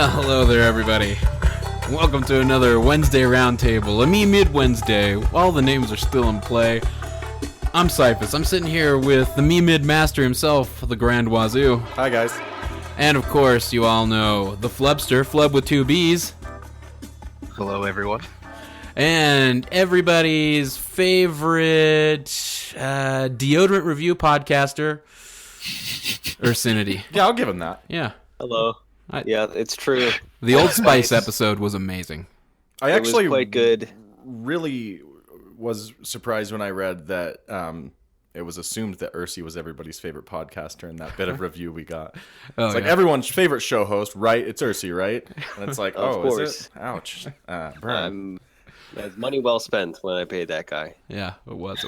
Hello there, everybody. Welcome to another Wednesday Roundtable, a me mid-Wednesday, while the names are still in play. I'm Cyphus. I'm sitting here with the me mid-master himself, the Grand Wazoo. Hi, guys. And, of course, you all know the Flubster, Flub with two Bs. Hello, everyone. And everybody's favorite deodorant review podcaster, Ursinity. Yeah, I'll give him that. Yeah. Hello. Yeah, it's true. The Old Spice episode was amazing. I actually it was quite good. Really was surprised when I read that it was assumed that Ursi was everybody's favorite podcaster in that bit of review we got. It's like everyone's favorite show host, right? It's Ursi, right? And it's like, Of is course. it? Ouch. Burn. That's money well spent when I paid that guy. Yeah, it was.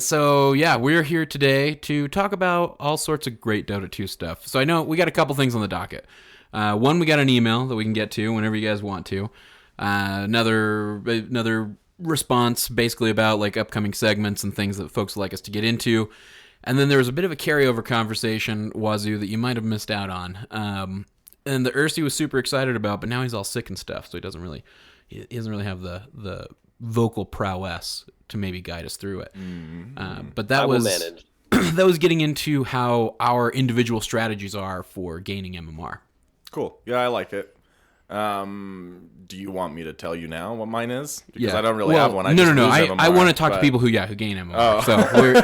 So we're here today to talk about all sorts of great Dota 2 stuff. So I know we got a couple things on the docket. One, we got an email that we can get to whenever you guys want to. Another response basically about like upcoming segments and things that folks would like us to get into. And then there was a bit of a carryover conversation, Wazoo, that you might have missed out on. And the Ursi was super excited about, but now he's all sick and stuff, so he doesn't really have the vocal prowess to maybe guide us through it. But that was that was getting into how our individual strategies are for gaining MMR. Cool. Yeah, I like it. Do you want me to tell you now what mine is? Because I don't really have one. No. I want to talk to people who gain MMR. Oh. So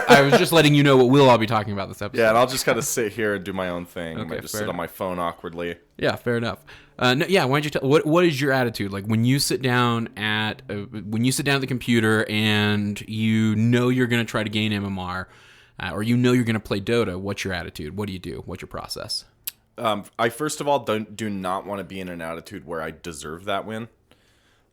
I was just letting you know what we'll all be talking about this episode. Yeah, and I'll just kind of sit here and do my own thing. Okay, I just sit on my phone awkwardly. Yeah, fair enough. Why don't you tell what is your attitude like when you sit down at the computer and you know you're going to try to gain MMR, or you know you're going to play Dota? What's your attitude? What do you do? What's your process? I first of all do not want to be in an attitude where I deserve that win.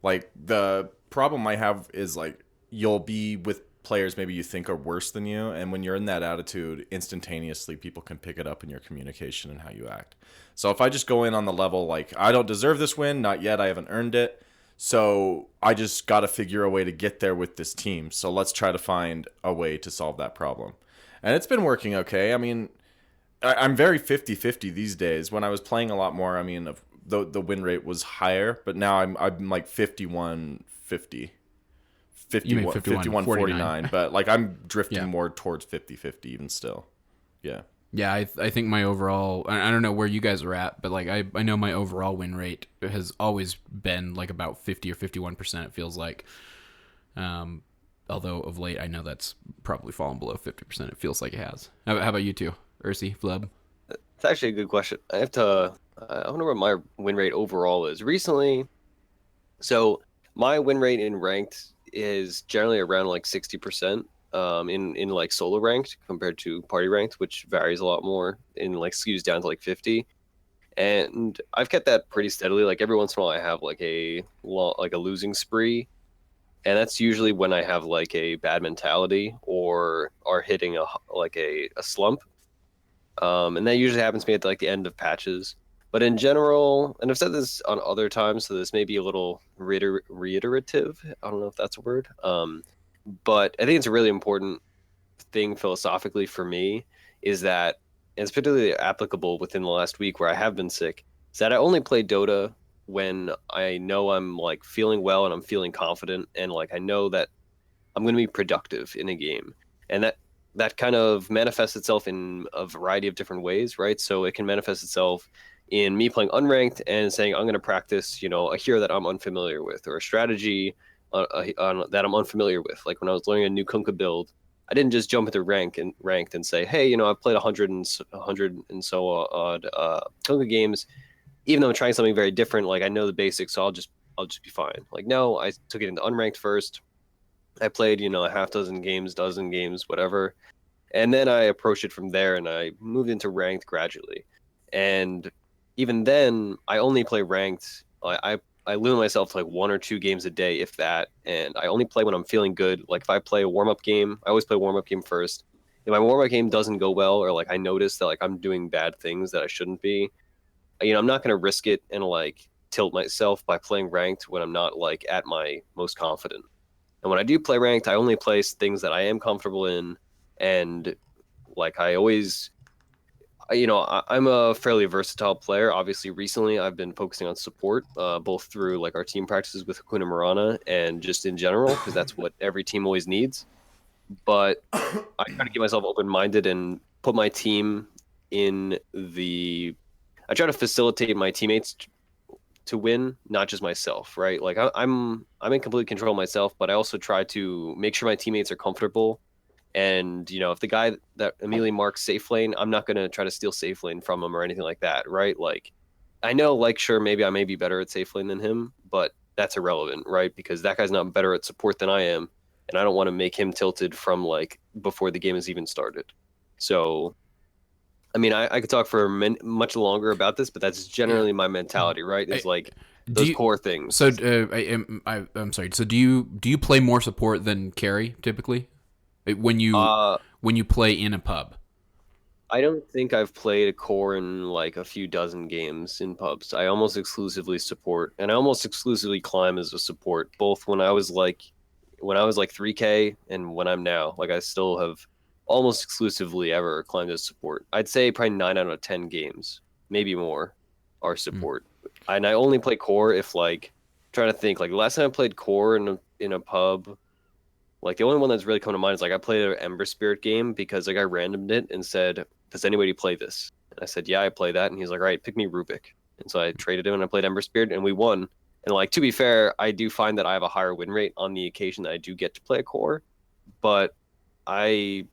Like, the problem I have is, like, you'll be with players maybe you think are worse than you, and when you're in that attitude, instantaneously people can pick it up in your communication and how you act. So if I just go in on the level, like, I don't deserve this win, not yet, I haven't earned it, so I just got to figure a way to get there with this team, so let's try to find a way to solve that problem. And it's been working okay. I mean, I'm very 50-50 these days. When I was playing a lot more, I mean, the win rate was higher, but now I'm like 51-50. 51-49, but like I'm drifting more towards 50-50 even still. Yeah. Yeah, I think my overall, I don't know where you guys are at, but like I know my overall win rate has always been like about 50 or 51%, it feels like. Although of late I know that's probably fallen below 50%. It feels like it has. How about you two? Ursi, Flub? It's actually a good question. I wonder what my win rate overall is. Recently, so my win rate in ranked is generally around like 60%. In like solo ranked compared to party ranked, which varies a lot more and like skews down to like 50. And I've kept that pretty steadily. Like every once in a while I have like a losing spree, and that's usually when I have like a bad mentality or are hitting a slump. And that usually happens to me at like the end of patches. But in general, and I've said this on other times, so this may be a little reiterative. I don't know if that's a word. But I think it's a really important thing philosophically for me is that, and it's particularly applicable within the last week where I have been sick, is that I only play Dota when I know I'm like feeling well and I'm feeling confident and like I know that I'm going to be productive in a game. And that kind of manifests itself in a variety of different ways, right? So it can manifest itself in me playing unranked and saying I'm going to practice, a hero that I'm unfamiliar with or a strategy that I'm unfamiliar with. Like when I was learning a new Kunkka build, I didn't just jump into ranked and say, hey, I've played 100 and so odd Kunkka games. Even though I'm trying something very different, like I know the basics, so I'll just be fine. Like no, I took it into unranked first. I played, a half dozen games, whatever. And then I approached it from there and I moved into ranked gradually. And even then, I only play ranked. I limit myself to like 1 or 2 games a day, if that. And I only play when I'm feeling good. Like if I play a warm-up game, I always play a warm-up game first. If my warm-up game doesn't go well or like I notice that like I'm doing bad things that I shouldn't be, I'm not going to risk it and like tilt myself by playing ranked when I'm not like at my most confident. And when I do play ranked, I only play things that I am comfortable in, and like I always I'm a fairly versatile player. Obviously, recently I've been focusing on support, both through like our team practices with Hakuna Marana and just in general, because that's what every team always needs. But I try to keep myself open-minded and put my team in the. I try to facilitate my teammates to win, not just myself, right? Like I'm in complete control of myself, but I also try to make sure my teammates are comfortable. And if the guy that immediately marks safe lane, I'm not gonna try to steal safe lane from him or anything like that, right? Like I know, like sure, maybe I may be better at safe lane than him, but that's irrelevant, right? Because that guy's not better at support than I am, and I don't want to make him tilted from like before the game has even started. So I mean, I could talk for much longer about this, but that's generally my mentality, right? Is like those core things. So I'm sorry. So do you play more support than carry typically when you play in a pub? I don't think I've played a core in like a few dozen games in pubs. I almost exclusively support, and I almost exclusively climb as a support, both when I was like 3K and when I'm now. Like I still have almost exclusively ever climbed as support. I'd say probably 9 out of 10 games, maybe more, are support. And I only play core if like trying to think like the last time I played core in a pub. Like the only one that's really come to mind is like I played an Ember Spirit game because like I randomed it and said, "Does anybody play this?" And I said, "Yeah, I play that." And he's like, "All right, pick me Rubik." And so I traded him and I played Ember Spirit and we won. And like to be fair, I do find that I have a higher win rate on the occasion that I do get to play a core, but I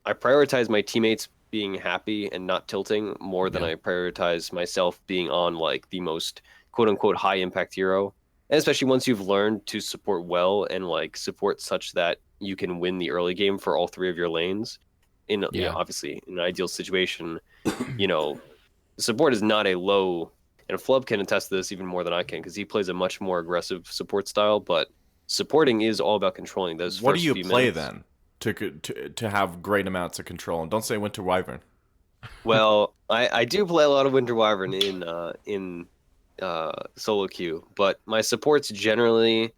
prioritize my teammates being happy and not tilting more than I prioritize myself being on like the most quote unquote high impact hero. And especially once you've learned to support well and like support such that you can win the early game for all three of your lanes. Obviously in an ideal situation, support is not a low, and Flub can attest to this even more than I can because he plays a much more aggressive support style. But supporting is all about controlling those. What first do you few play minutes. then to have great amounts of control? And don't say Winter Wyvern. Well, I do play a lot of Winter Wyvern in solo queue, but my supports generally,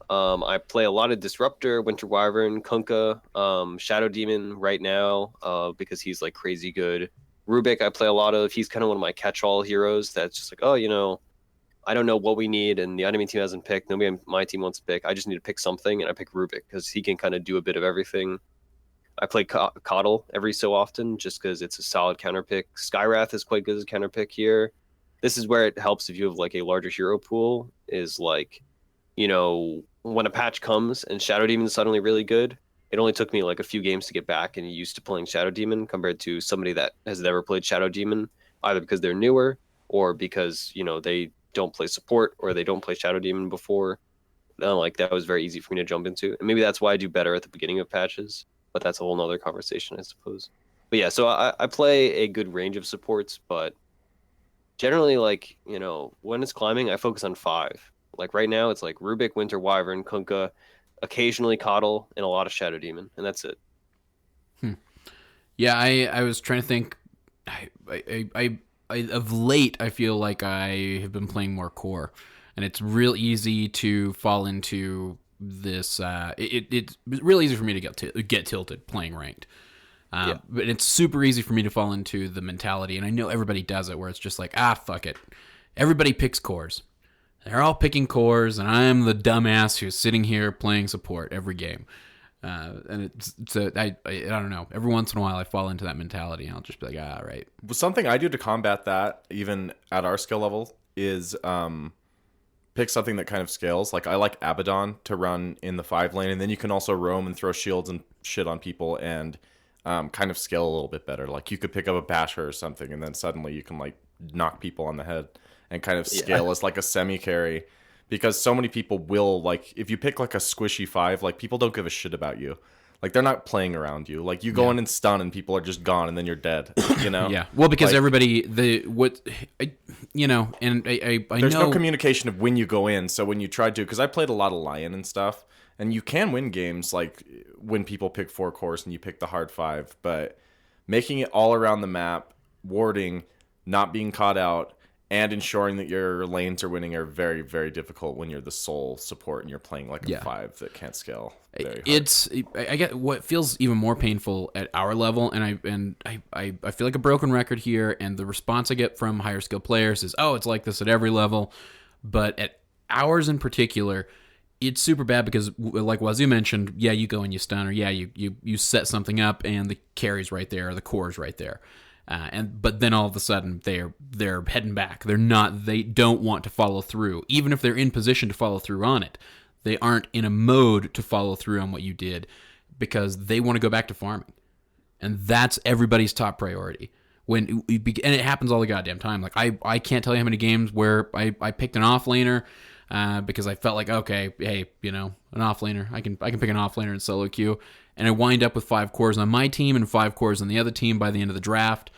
I play a lot of Disruptor, Winter Wyvern, Kunkka, Shadow Demon right now, because he's like crazy good. Rubik I play a lot of. He's kind of one of my catch-all heroes. That's just like, I don't know what we need, and the enemy team hasn't picked. Nobody on my team wants to pick. I just need to pick something, and I pick Rubik because he can kind of do a bit of everything. I play Coddle every so often just because it's a solid counter pick. Skywrath is quite good as a counter pick here. This is where it helps if you have like a larger hero pool, is like, when a patch comes and Shadow Demon is suddenly really good, it only took me like a few games to get back and used to playing Shadow Demon compared to somebody that has never played Shadow Demon, either because they're newer or because, they don't play support or they don't play Shadow Demon before. Like that was very easy for me to jump into. And maybe that's why I do better at the beginning of patches, but that's a whole nother conversation, I suppose. But yeah, so I play a good range of supports, but generally, like, when it's climbing, I focus on 5. Like right now, it's like Rubik, Winter Wyvern, Kunkka, occasionally Coddle, and a lot of Shadow Demon, and that's it. Yeah, I was trying to think. I of late, I feel like I have been playing more core, and it's real easy to fall into this. It's real easy for me to get tilted playing ranked. But it's super easy for me to fall into the mentality, and I know everybody does it, where it's just like, fuck it. Everybody picks cores. They're all picking cores, and I'm the dumbass who's sitting here playing support every game. And I don't know. Every once in a while, I fall into that mentality, and I'll just be like, right. Something I do to combat that, even at our skill level, is pick something that kind of scales. Like I like Abaddon to run in the 5 lane, and then you can also roam and throw shields and shit on people and kind of scale a little bit better. Like you could pick up a Basher or something, and then suddenly you can like knock people on the head and kind of scale as like a semi carry. Because so many people will, like, if you pick like a squishy 5, like people don't give a shit about you. Like they're not playing around you. Like you go in and stun, and people are just gone, and then you're dead. Yeah. Well, because like, everybody, I there's no communication of when you go in. So when you try to, because I played a lot of Lion and stuff, and you can win games like when people pick 4 cores and you pick the hard 5, but making it all around the map, warding, not being caught out, and ensuring that your lanes are winning are very, very difficult when you're the sole support and you're playing like a 5 that can't scale very hard. I get what feels even more painful at our level, and I feel like a broken record here, and the response I get from higher skill players is, oh, it's like this at every level, but at ours in particular, it's super bad because, like Wazoo mentioned, yeah, you go and you stun, or yeah, you set something up and the carry's right there, or the core's right there, but then all of a sudden they're heading back. They don't want to follow through, even if they're in position to follow through on it. They aren't in a mode to follow through on what you did because they want to go back to farming, and that's everybody's top priority. And it happens all the goddamn time. Like I can't tell you how many games where I picked an offlaner. Because I felt like, okay, hey, an offlaner, I can pick an offlaner in solo queue, and I wind up with 5 cores on my team and 5 cores on the other team by the end of the draft,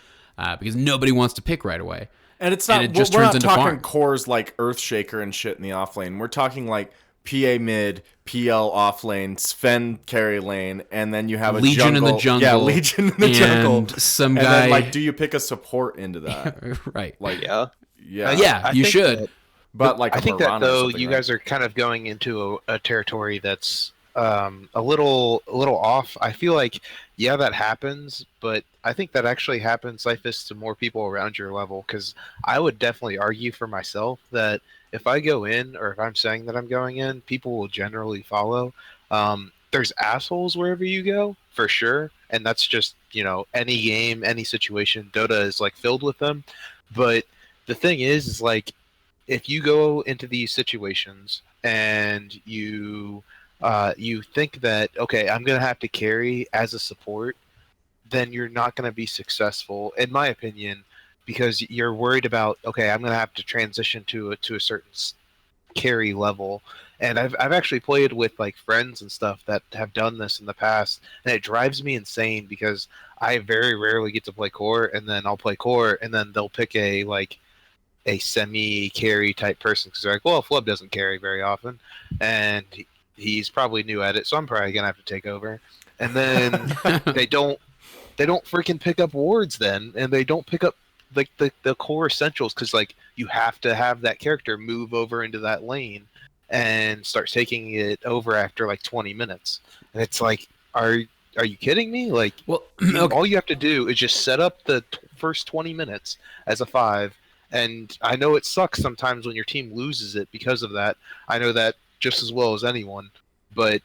because nobody wants to pick right away. And it's not, we're not talking cores like Earthshaker and shit in the offlane. We're talking like PA mid, PL offlane, Sven carry lane, and then you have a Legion in the jungle. Yeah, Legion in the jungle. And some and guy. Then, like, do you pick a support into that? Right. Like, yeah, you should. But like, I think that though you guys are kind of going into a territory that's a little off. I feel like that happens, but I think that actually happens to more people around your level. Because I would definitely argue for myself that if I go in, or if I'm saying that I'm going in, people will generally follow. There's assholes wherever you go, for sure, and that's just any game, any situation. Dota is like filled with them, but the thing is like, if you go into these situations and you think that, okay, I'm going to have to carry as a support, then you're not going to be successful, in my opinion, because you're worried about, okay, I'm going to have to transition to a certain carry level. And I've actually played with like friends and stuff that have done this in the past, and it drives me insane because I very rarely get to play core, and then I'll play core, and then they'll pick a semi-carry type person because they're like, well, Flub doesn't carry very often, and he's probably new at it, so I'm probably gonna have to take over. And then they don't freaking pick up wards then, and they don't pick up like the core essentials because like you have to have that character move over into that lane and start taking it over after like 20 minutes, and it's like, are you kidding me? Like, well, okay. All you have to do is just set up the first 20 minutes as a 5. And I know it sucks sometimes when your team loses it because of that. I know that just as well as anyone. But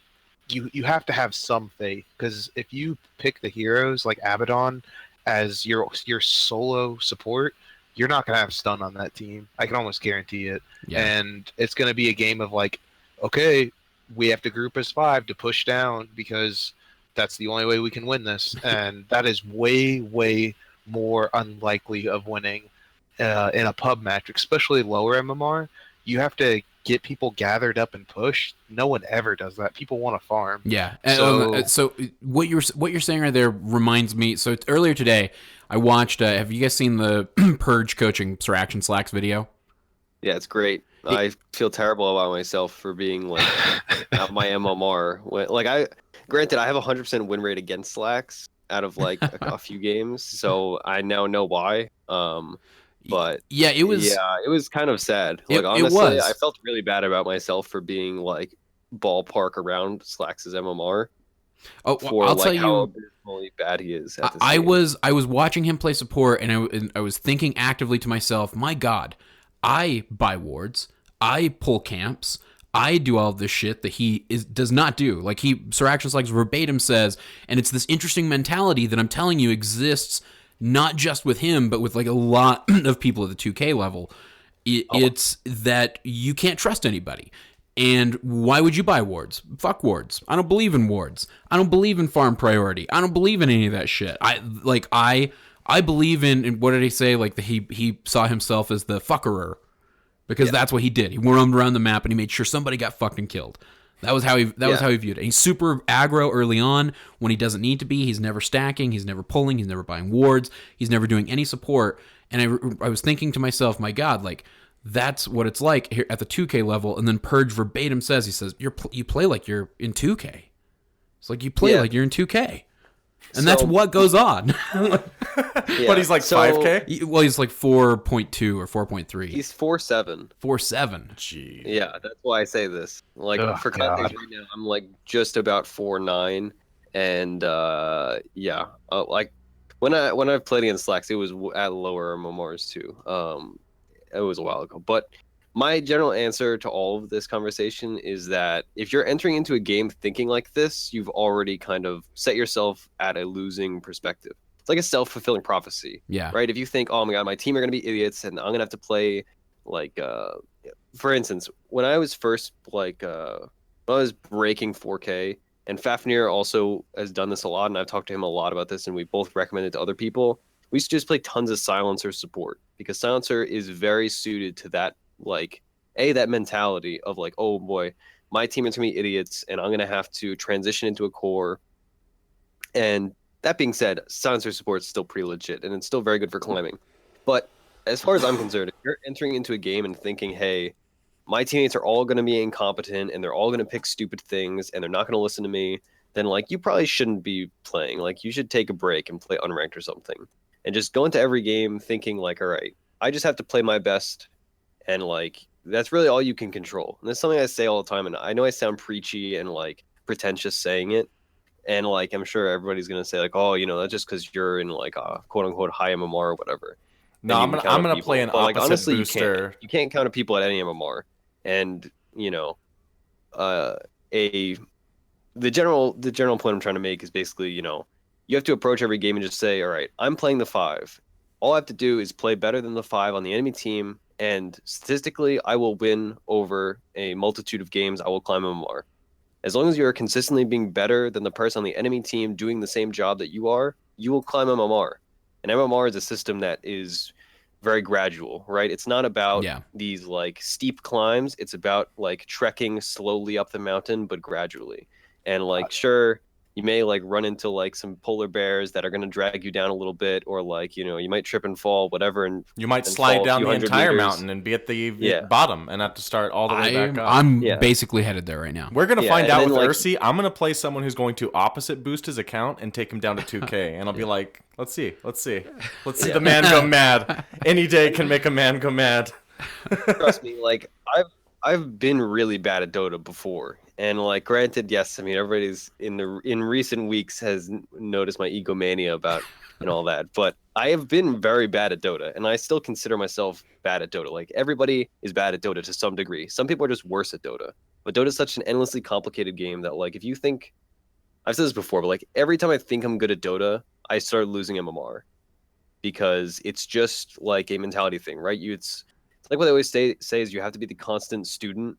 you have to have some faith, because if you pick the heroes like Abaddon as your solo support, you're not going to have stun on that team. I can almost guarantee it. Yeah. And it's going to be a game of like, okay, we have to group as 5 to push down because that's the only way we can win this. And that is way, way more unlikely of winning in a pub match, especially lower MMR. You have to get people gathered up and pushed. No one ever does that. People want to farm. Yeah. So what you're saying right there reminds me. So earlier today, I watched. Have you guys seen the Purge Coaching Sir Action Slacks video? Yeah, it's great. I feel terrible about myself for being like at my MMR. Granted, I have 100% win rate against Slacks out of like a few games, so I now know why. But yeah, it was kind of sad. Like, honestly, I felt really bad about myself for being like ballpark around Slacks' MMR. Oh, for I'll like tell you how abysmally bad he is. At this I game. was watching him play support, and I was thinking actively to myself, my God, I buy wards, I pull camps, I do all of this shit that he does not do. Like Sir Action Slacks verbatim says, and it's this interesting mentality that I'm telling you exists not just with him, but with like a lot of people at the 2K level. It's that you can't trust anybody. And why would you buy wards? Fuck wards. I don't believe in wards. I don't believe in farm priority. I don't believe in any of that shit. I believe in what did he say? Like he saw himself as the fuckerer, because that's what he did. He roamed around the map and he made sure somebody got fucked and killed. That was how he viewed it. He's super aggro early on when he doesn't need to be. He's never stacking. He's never pulling. He's never buying wards. He's never doing any support. And I was thinking to myself, my God, like that's what it's like here at the 2K level. And then Purge verbatim says, you play like you're in 2K. It's like you play like you're in 2K. And that's what goes on. But he's like 5K? Well, he's like 4.2 or 4.3. He's 4'7". 4.7. Gee. Yeah, that's why I say this. Like for context, right now I'm like just about 4'9", and like when I've played against Slacks, it was at lower MMRs too. It was a while ago, but my general answer to all of this conversation is that if you're entering into a game thinking like this, you've already kind of set yourself at a losing perspective. It's like a self-fulfilling prophecy. Yeah. Right? If you think, oh my god, my team are going to be idiots and I'm going to have to play like for instance, when I was first like when I was breaking 4K, and Fafnir also has done this a lot, and I've talked to him a lot about this, and we both recommended to other people. We used to just play tons of Silencer support because Silencer is very suited to that, like, that mentality of like, oh boy, my teammates are gonna be idiots and I'm gonna have to transition into a core. And that being said, Silencer support is still pretty legit and it's still very good for climbing. But as far as I'm concerned, if you're entering into a game and thinking, hey, my teammates are all gonna be incompetent and they're all gonna pick stupid things and they're not gonna listen to me, then like you probably shouldn't be playing. Like you should take a break and play unranked or something. And just go into every game thinking like, all right, I just have to play my best. And like that's really all you can control. And that's something I say all the time. And I know I sound preachy and like pretentious saying it. And like I'm sure everybody's gonna say like, oh, you know, that's just because you're in like a quote unquote high MMR or whatever. No, I'm gonna play an opposite honestly, booster. You can't count people at any MMR. And you know, the general point I'm trying to make is basically, you know, you have to approach every game and just say, all right, I'm playing the 5. All I have to do is play better than the 5 on the enemy team. And statistically, I will win over a multitude of games. I will climb MMR. As long as you're consistently being better than the person on the enemy team doing the same job that you are, you will climb MMR. And MMR is a system that is very gradual, right? It's not about these like steep climbs. It's about like trekking slowly up the mountain, but gradually. And like, sure, you may like run into like some polar bears that are going to drag you down a little bit, or like, you know, you might trip and fall, whatever. And you might slide down the entire mountain and be at the bottom and have to start all the way back up. I'm basically headed there right now. We're going to find out with like, Ursi. I'm going to play someone who's going to opposite boost his account and take him down to 2K. And I'll be like, let's see the man go mad. Any day can make a man go mad. Trust me, like I've been really bad at Dota before. And like, granted, yes, I mean, everybody's in recent weeks has noticed my egomania about and all that, but I have been very bad at Dota, and I still consider myself bad at Dota. Like everybody is bad at Dota to some degree. Some people are just worse at Dota, but Dota is such an endlessly complicated game that like if you think, I've said this before, but like every time I think I'm good at Dota, I start losing MMR because it's just like a mentality thing, right? It's like what they always say is you have to be the constant student.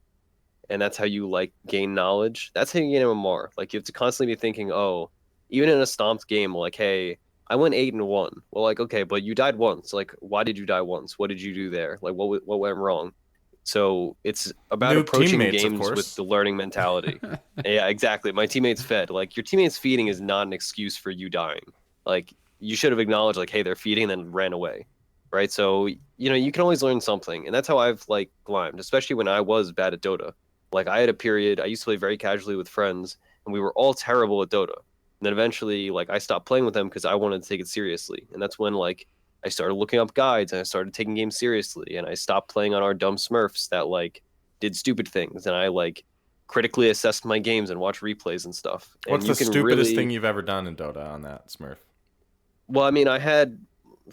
And that's how you like gain knowledge. That's how you gain MMR. Like you have to constantly be thinking, oh, even in a stomped game, like, hey, I went 8-1. Well, like, okay, but you died once. Like, why did you die once? What did you do there? Like, what went wrong? So it's about approaching games with the learning mentality. Yeah, exactly. My teammates fed. Like your teammates feeding is not an excuse for you dying. Like you should have acknowledged, like, hey, they're feeding, and then ran away. Right. So you know you can always learn something, and that's how I've like climbed, especially when I was bad at Dota. Like I had a period, I used to play very casually with friends, and we were all terrible at Dota. And then eventually, like I stopped playing with them because I wanted to take it seriously. And that's when like I started looking up guides and I started taking games seriously. And I stopped playing on our dumb Smurfs that like did stupid things. And I like critically assessed my games and watched replays and stuff. What's and the stupidest thing you've ever done in Dota on that Smurf? Well, I mean, I had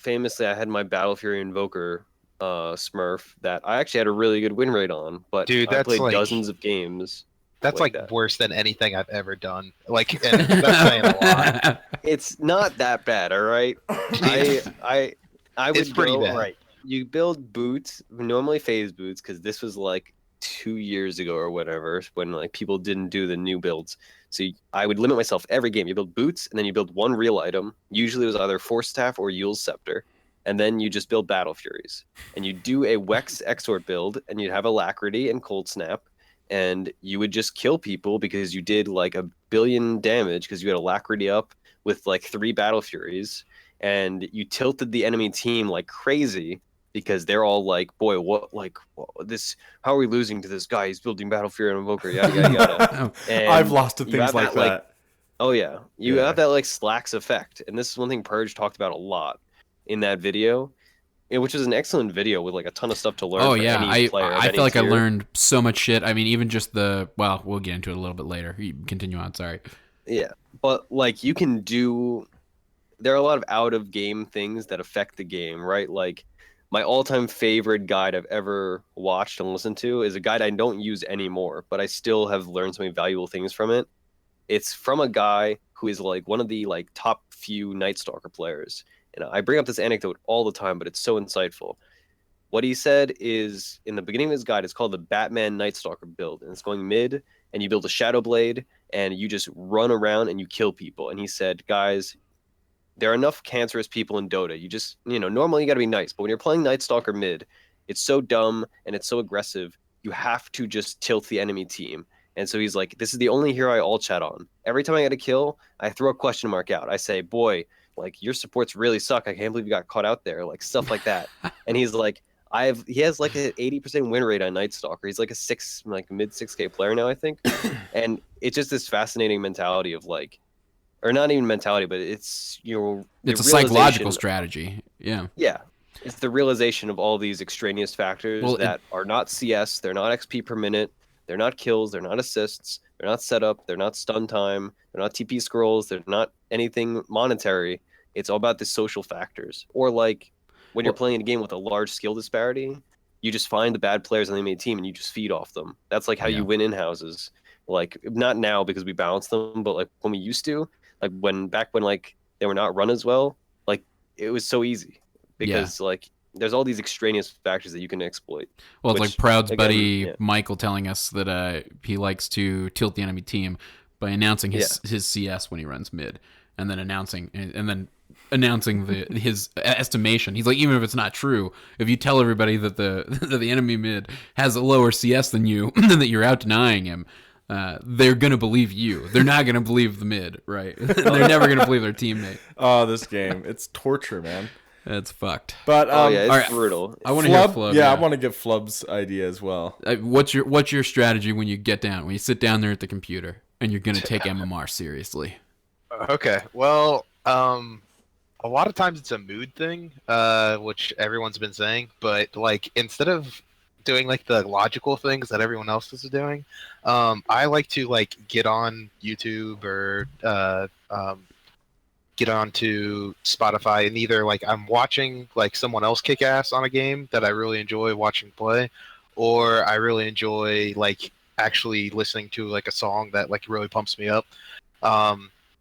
my Battle Fury Invoker Smurf that I actually had a really good win rate on, but dude, I played like, dozens of games. That's like worse than anything I've ever done. Like, and that's saying a lot. It's not that bad, all right. I would go bad. Right. You build boots, normally phase boots, because this was like 2 years ago or whatever, when like people didn't do the new builds. So I would limit myself every game. You build boots, and then you build one real item. Usually it was either Force Staff or Yule's Scepter. And then you just build Battle Furies. And you do a Wex Exort build, and you'd have Alacrity and Cold Snap. And you would just kill people because you did like 1 billion damage because you had Alacrity up with like 3 Battle Furies. And you tilted the enemy team like crazy because they're all like, boy, how are we losing to this guy? He's building Battle Fury and Invoker. Yada, yada, yada. I've lost to things like that. Oh yeah, you Yeah. have that like slacks effect, and this is one thing Purge talked about a lot in that video, which is an excellent video with like a ton of stuff to learn Oh for yeah, any player of I any feel like I tier. learned so much shit. I mean, even just well, we'll get into it a little bit later. You continue on. Sorry. Yeah, but like you can do, there are a lot of out of game things that affect the game, right? Like my all-time favorite guide I've ever watched and listened to is a guide I don't use anymore, but I still have learned so many valuable things from it. It's from a guy who is like one of the like top few Night Stalker players. And I bring up this anecdote all the time, but it's so insightful. What he said is in the beginning of his guide, it's called the Batman Night Stalker build, and it's going mid, and you build a Shadow Blade, and you just run around and you kill people. And he said, guys, there are enough cancerous people in Dota. You just, normally you got to be nice, but when you're playing Night Stalker mid, it's so dumb and it's so aggressive. You have to just tilt the enemy team. And so he's like, this is the only hero I all chat on. Every time I get a kill, I throw a question mark out. I say, boy, like your supports really suck. I can't believe you got caught out there, like stuff like that. And he's like, he has like an 80% win rate on Night Stalker. He's like like mid 6K player now, I think. And it's just this fascinating mentality of like, or not even mentality, but it's It's a the psychological realization. strategy. Yeah. Yeah, it's the realization of all these extraneous factors Well, that are not CS, they're not XP per minute, they're not kills, they're not assists, they're not setup, they're not stun time, they're not TP scrolls, they're not anything monetary. It's all about the social factors. Or like when you're well, playing a game with a large skill disparity, you just find the bad players on the enemy team and you just feed off them. That's like how yeah. you win in houses. Like not now because we balance them, but like when we used to, like back when like they were not run as well, like it was so easy Yeah. because like there's all these extraneous factors that you can exploit. Well, it's like Which Proud's again, buddy yeah, Michael telling us that he likes to tilt the enemy team by announcing yeah, his CS when he runs mid, and then announcing his estimation. He's like, even if it's not true, if you tell everybody that that the enemy mid has a lower CS than you, and that you're out denying him, they're gonna believe you. They're not gonna believe the mid, right? They're never gonna believe their teammate. Oh, this game, it's torture, man. That's fucked. But oh yeah, all it's right, brutal. I want to hear Flub, Flub. yeah, I want to give Flub's idea as well. What's your strategy when you get down, when you sit down there at the computer and you're gonna take MMR seriously? Okay, well, a lot of times it's a mood thing, which everyone's been saying, but like instead of doing like the logical things that everyone else is doing, I like to like get on YouTube or get onto Spotify and either like I'm watching like someone else kick ass on a game that I really enjoy watching play, or I really enjoy like actually listening to like a song that like really pumps me up.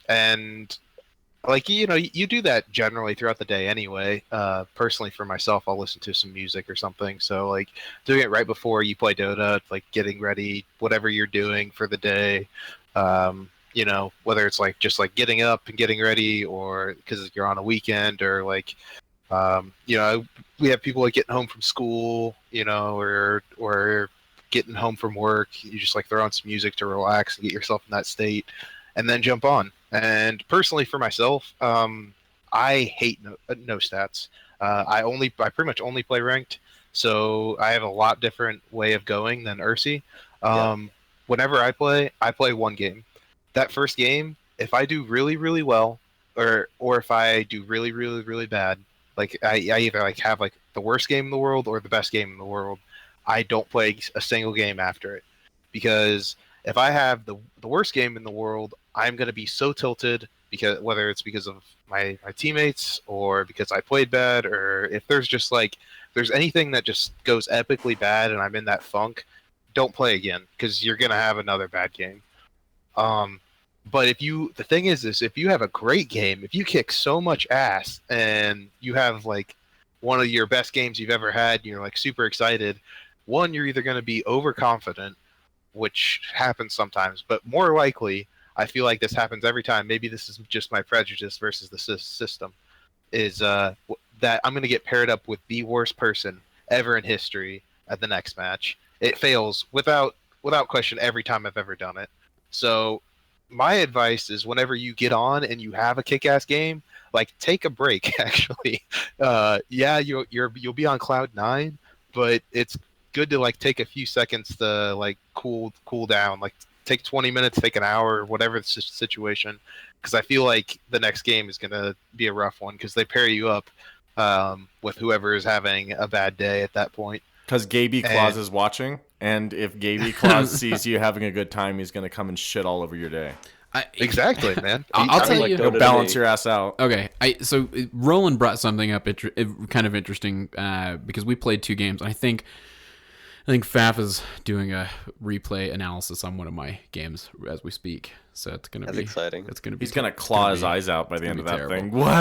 And like you do that generally throughout the day anyway. Personally for myself, I'll listen to some music or something. So like doing it right before you play Dota, like getting ready, whatever you're doing for the day. Whether it's like just like getting up and getting ready, or because you're on a weekend, or like we have people like getting home from school, or getting home from work. You just like throw on some music to relax and get yourself in that state, and then jump on. And personally, for myself, I hate no stats. I pretty much only play ranked, so I have a lot different way of going than Ursi. Yeah, Whenever I play one game. That first game, if I do really really well, or if I do really really really bad, like I either like have like the worst game in the world or the best game in the world, I don't play a single game after it, because if I have the worst game in the world, I'm going to be so tilted, because whether it's because of my teammates or because I played bad, or if there's just like there's anything that just goes epically bad and I'm in that funk, don't play again, because you're going to have another bad game. But the thing is if you have a great game, if you kick so much ass and you have like one of your best games you've ever had, and you're like super excited, one, you're either going to be overconfident, which happens sometimes, but more likely, I feel like this happens every time. Maybe this is just my prejudice versus the system. Is that I'm going to get paired up with the worst person ever in history at the next match. It fails without question every time I've ever done it. So my advice is, whenever you get on and you have a kick-ass game, like take a break. Actually, yeah, you'll be on cloud nine, but it's good to like take a few seconds to like cool down, like take 20 minutes, take an hour, whatever the situation, because I feel like the next game is going to be a rough one because they pair you up with whoever is having a bad day at that point. Because Gaby Claus is watching, and if Gaby Claus sees you having a good time, he's going to come and shit all over your day. Exactly, man. I'll tell you. He'll balance your ass out. Okay, so Roland brought something up kind of interesting because we played 2 games. And I think Faf is doing a replay analysis on one of my games as we speak. So it's gonna be exciting. It's gonna be. He's gonna claw his eyes out by the end of that terrible. thing. What?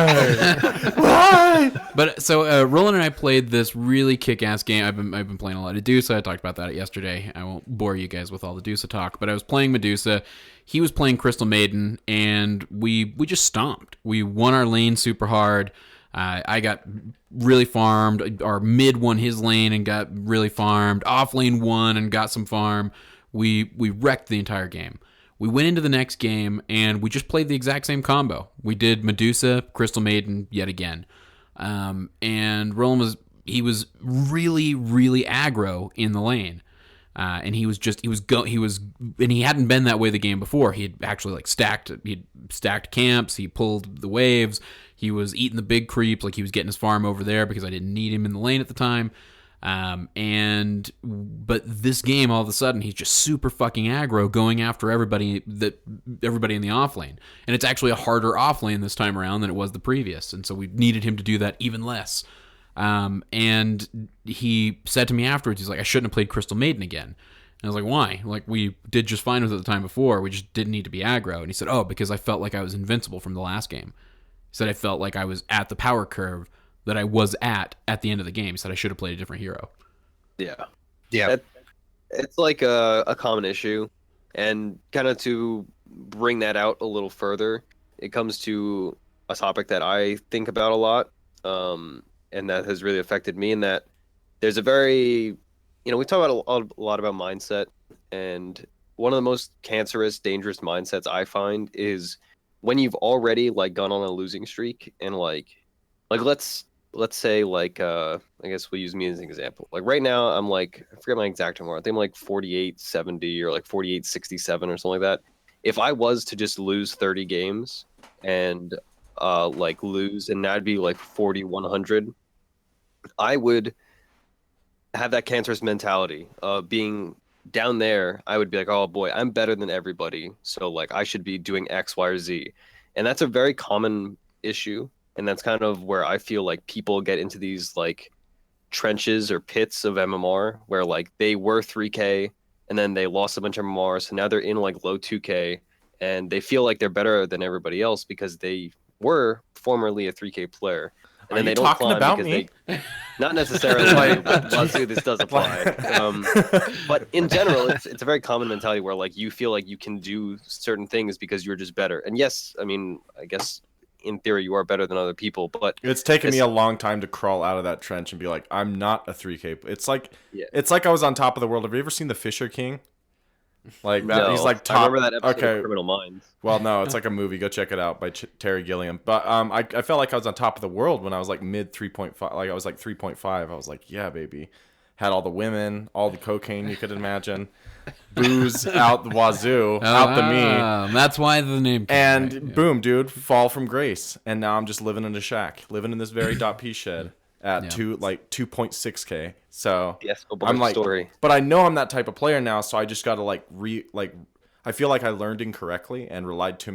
But so Roland and I played this really kick-ass game. I've been playing a lot of Medusa. I talked about that yesterday. I won't bore you guys with all the Medusa talk. But I was playing Medusa. He was playing Crystal Maiden, and we just stomped. We won our lane super hard. I got really farmed. Our mid won his lane and got really farmed. Off lane won and got some farm. We wrecked the entire game. We went into the next game, and we just played the exact same combo. We did Medusa, Crystal Maiden yet again. And Roland was really, really aggro in the lane. And he hadn't been that way the game before. He had actually he'd stacked camps, he pulled the waves, he was eating the big creeps, like he was getting his farm over there because I didn't need him in the lane at the time. But this game, all of a sudden, he's just super fucking aggro, going after everybody in the off lane. And it's actually a harder off lane this time around than it was the previous. And so we needed him to do that even less. And he said to me afterwards, he's like, I shouldn't have played Crystal Maiden again. And I was like, why? Like, we did just fine with it the time before. We just didn't need to be aggro. And he said, oh, because I felt like I was invincible from the last game. He said I felt like I was at the power curve that I was at the end of the game. He said I should have played a different hero. Yeah. Yeah. It's like a common issue. And kind of to bring that out a little further, it comes to a topic that I think about a lot, and that has really affected me, in that there's a very, we talk about a lot about mindset, and one of the most cancerous, dangerous mindsets I find is when you've already gone on a losing streak, and let's say I guess we'll use me as an example. Like right now I'm I forget my exact number. I think I'm 48-70 or 48-67 or something like that. If I was to just lose 30 games and lose, and that'd be 40-100, I would have that cancerous mentality of being down there. I would be like, oh boy, I'm better than everybody, so I should be doing X, Y, or Z. And that's a very common issue. And that's kind of where I feel like people get into these trenches or pits of MMR where they were 3K and then they lost a bunch of MMR. So now they're in low 2K and they feel like they're better than everybody else because they were formerly a 3K player. And then they don't climb because me? Not necessarily, but Wazoo, this does apply. But in general, it's a very common mentality where you feel like you can do certain things because you're just better. And yes, I mean, I guess in theory you are better than other people, but it's taken me a long time to crawl out of that trench and be like, I'm not a 3K. It's like I was on top of the world. Have you ever seen The Fisher King? Like that, no, he's top. I remember that episode of Criminal Minds. Well, no, it's like a movie. Go check it out by Terry Gilliam. But I felt like I was on top of the world when I was mid 3.5. I was 3.5. I was like, yeah, baby. Had all the women, all the cocaine you could imagine, booze out the wazoo, out the me. That's why the name came. And right, yeah. Boom, dude, fall from grace. And now I'm just living in a shack, living in this very .p shed at 2.6K. So yes, I'm story. But I know I'm that type of player now, so I just got to I feel like I learned incorrectly and relied too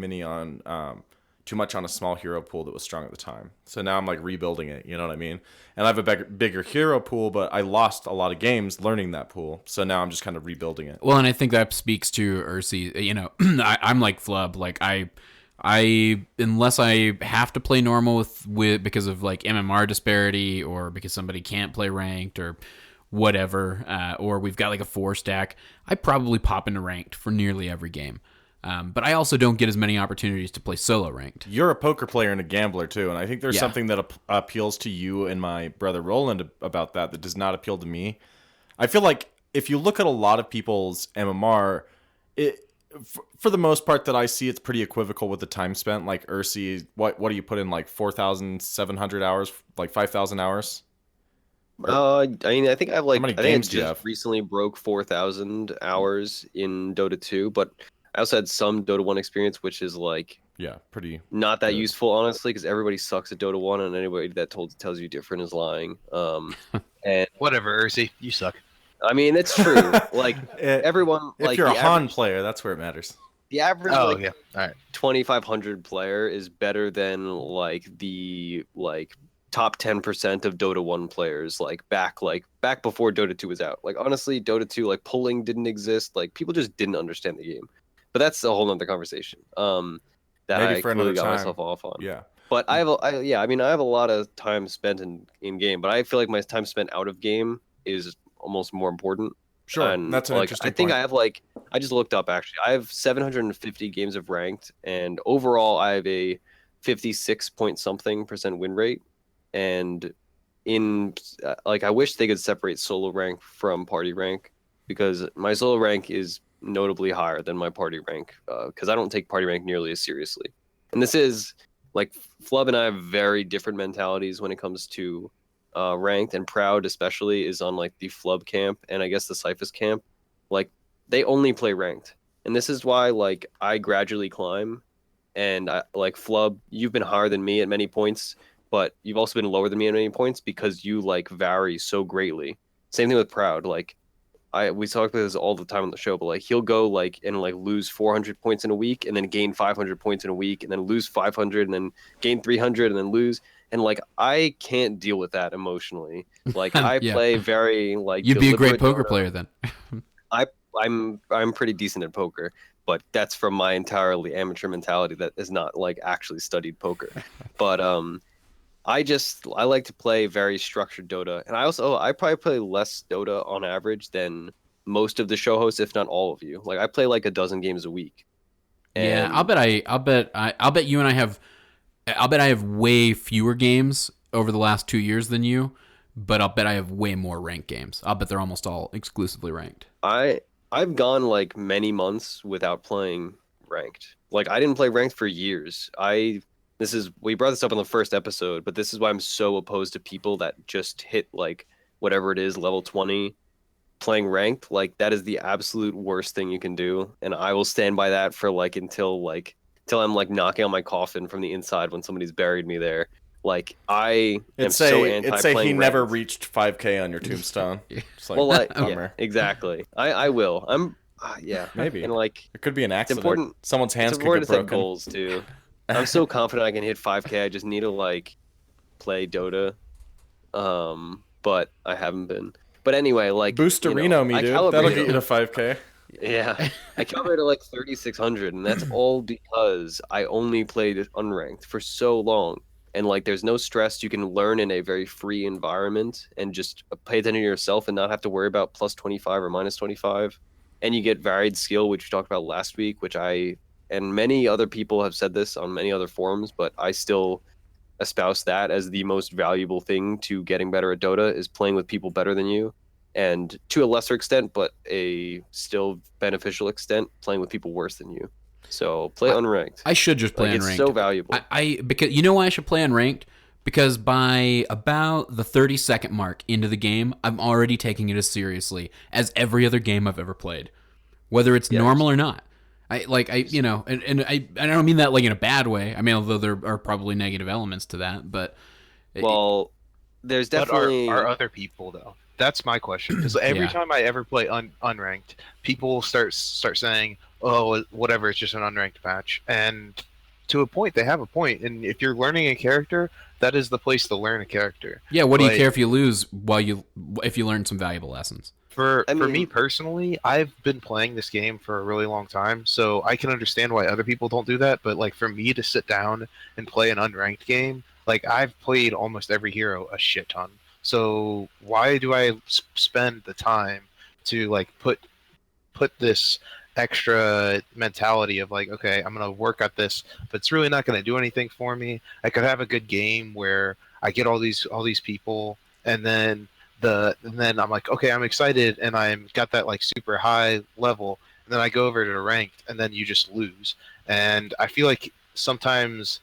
much on a small hero pool that was strong at the time. So now I'm rebuilding it, you know what I mean? And I have a bigger hero pool, but I lost a lot of games learning that pool. So now I'm just kind of rebuilding it. Well, and I think that speaks to Ursi. I'm like Flub. I unless I have to play normal with because of MMR disparity or because somebody can't play ranked or whatever, or we've got a 4 stack, I probably pop into ranked for nearly every game. But I also don't get as many opportunities to play solo ranked. You're a poker player and a gambler too, and I think there's something that appeals to you and my brother Roland about that does not appeal to me. I feel like if you look at a lot of people's MMR, for the most part that I see, it's pretty equivocal with the time spent. Like Ursi, what do you put in 4,700 hours, 5,000 hours? I think I've like How many I think I games do you just have? recently broke 4,000 hours in Dota 2, but I also had some Dota 1 experience, which is like Yeah, pretty. not that Good. useful, honestly, because everybody sucks at Dota 1, and anybody that tells you different is lying. And Whatever, Ursi, you suck. I mean, it's true. Like It- everyone, if like you're a the Han average, player, that's where it matters. the average Oh like yeah, all right. 2,500 player is better than like the top 10% of Dota 1 players back before Dota 2 was out. Like honestly, Dota 2 like pulling didn't exist. Like people just didn't understand the game. But that's a whole nother conversation. That Maybe I for clearly another got time. myself off on. Yeah. But I mean I have a lot of time spent in game, but I feel like my time spent out of game is almost more important. Sure. And That's an like interesting I think point. I have like I just looked up actually. I have 750 games of ranked, and overall I have a 56 point something percent win rate. And in like I wish they could separate solo rank from party rank, because my solo rank is notably higher than my party rank, because I don't take party rank nearly as seriously. And this is like Flub and I have very different mentalities when it comes to ranked, and Proud especially is on like the Flub camp and I guess the Cyphus camp. Like they only play ranked, and this is why like I gradually climb. And I, like Flub, you've been higher than me at many points, but you've also been lower than me at many points because you like vary so greatly. Same thing with Proud. Like we talk about this all the time on the show, but like he'll go like and like lose 400 points in a week, and then gain 500 points in a week, and then lose 500, and then gain 300, and then lose. And like I can't deal with that emotionally. Like I Yeah. play very like You'd be a great deliberate poker Dota. player then. I'm pretty decent at poker, but that's from my entirely amateur mentality that is not like actually studied poker. But I like to play very structured Dota, and I probably play less Dota on average than most of the show hosts, if not all of you. Like I play like a dozen games a week. Yeah, And I'll bet you and I'll bet I have way fewer games over the last 2 years than you, but I'll bet I have way more ranked games. I'll bet they're almost all exclusively ranked. I've gone like many months without playing ranked. Like I didn't play ranked for years. We brought this up in the first episode, but this is why I'm so opposed to people that just hit like whatever it is, level 20 playing ranked. Like that is the absolute worst thing you can do, and I will stand by that for like until I'm like knocking on my coffin from the inside when somebody's buried me there. Like I am so anti It'd say playing he never ranked. reached 5K on your tombstone. It's like, Well, yeah, bummer. exactly. I will. Yeah, Maybe. and like It could be an accident. important- Someone's hands it's could important get to set broken. goals too. I'm so confident I can hit 5K. I just need to like play Dota, but I haven't been. But anyway, like Boosterino me, I dude. That'll calibrated get you to 5K. Yeah, I calibrated like 3,600, and that's all because I only played unranked for so long. And like, there's no stress. You can learn in a very free environment and just pay attention to yourself and not have to worry about plus 25 or minus 25. And you get varied skill, which we talked about last week, which I and many other people have said this on many other forums, but I still espouse that as the most valuable thing to getting better at Dota is playing with people better than you. And to a lesser extent, but a still beneficial extent, playing with people worse than you. So play unranked. I should just play Like, unranked. it's so valuable. Because you know why I should play unranked? Because by about the 30-second mark into the game, I'm already taking it as seriously as every other game I've ever played, whether it's normal or not. I don't mean that like in a bad way. I mean, although there are probably negative elements to that, but Well, there's definitely But are other people though? That's my question. Because every Yeah. time I ever play unranked, people start saying, "Oh, whatever, it's just an unranked match." And to a point, they have a point. And if you're learning a character, that is the place to learn a character. yeah, what do you Like, care if you lose if you learn some valuable lessons? For I mean- me personally, I've been playing this game for a really long time, so I can understand why other people don't do that. But like for me to sit down and play an unranked game, like I've played almost every hero a shit ton. So why do I spend the time to like put this extra mentality of like, okay, I'm gonna work at this, but it's really not gonna do anything for me. I could have a good game where I get all these people, and then I'm like, okay, I'm excited, and I'm got that like super high level, and then I go over to ranked, and then you just lose. And I feel like sometimes,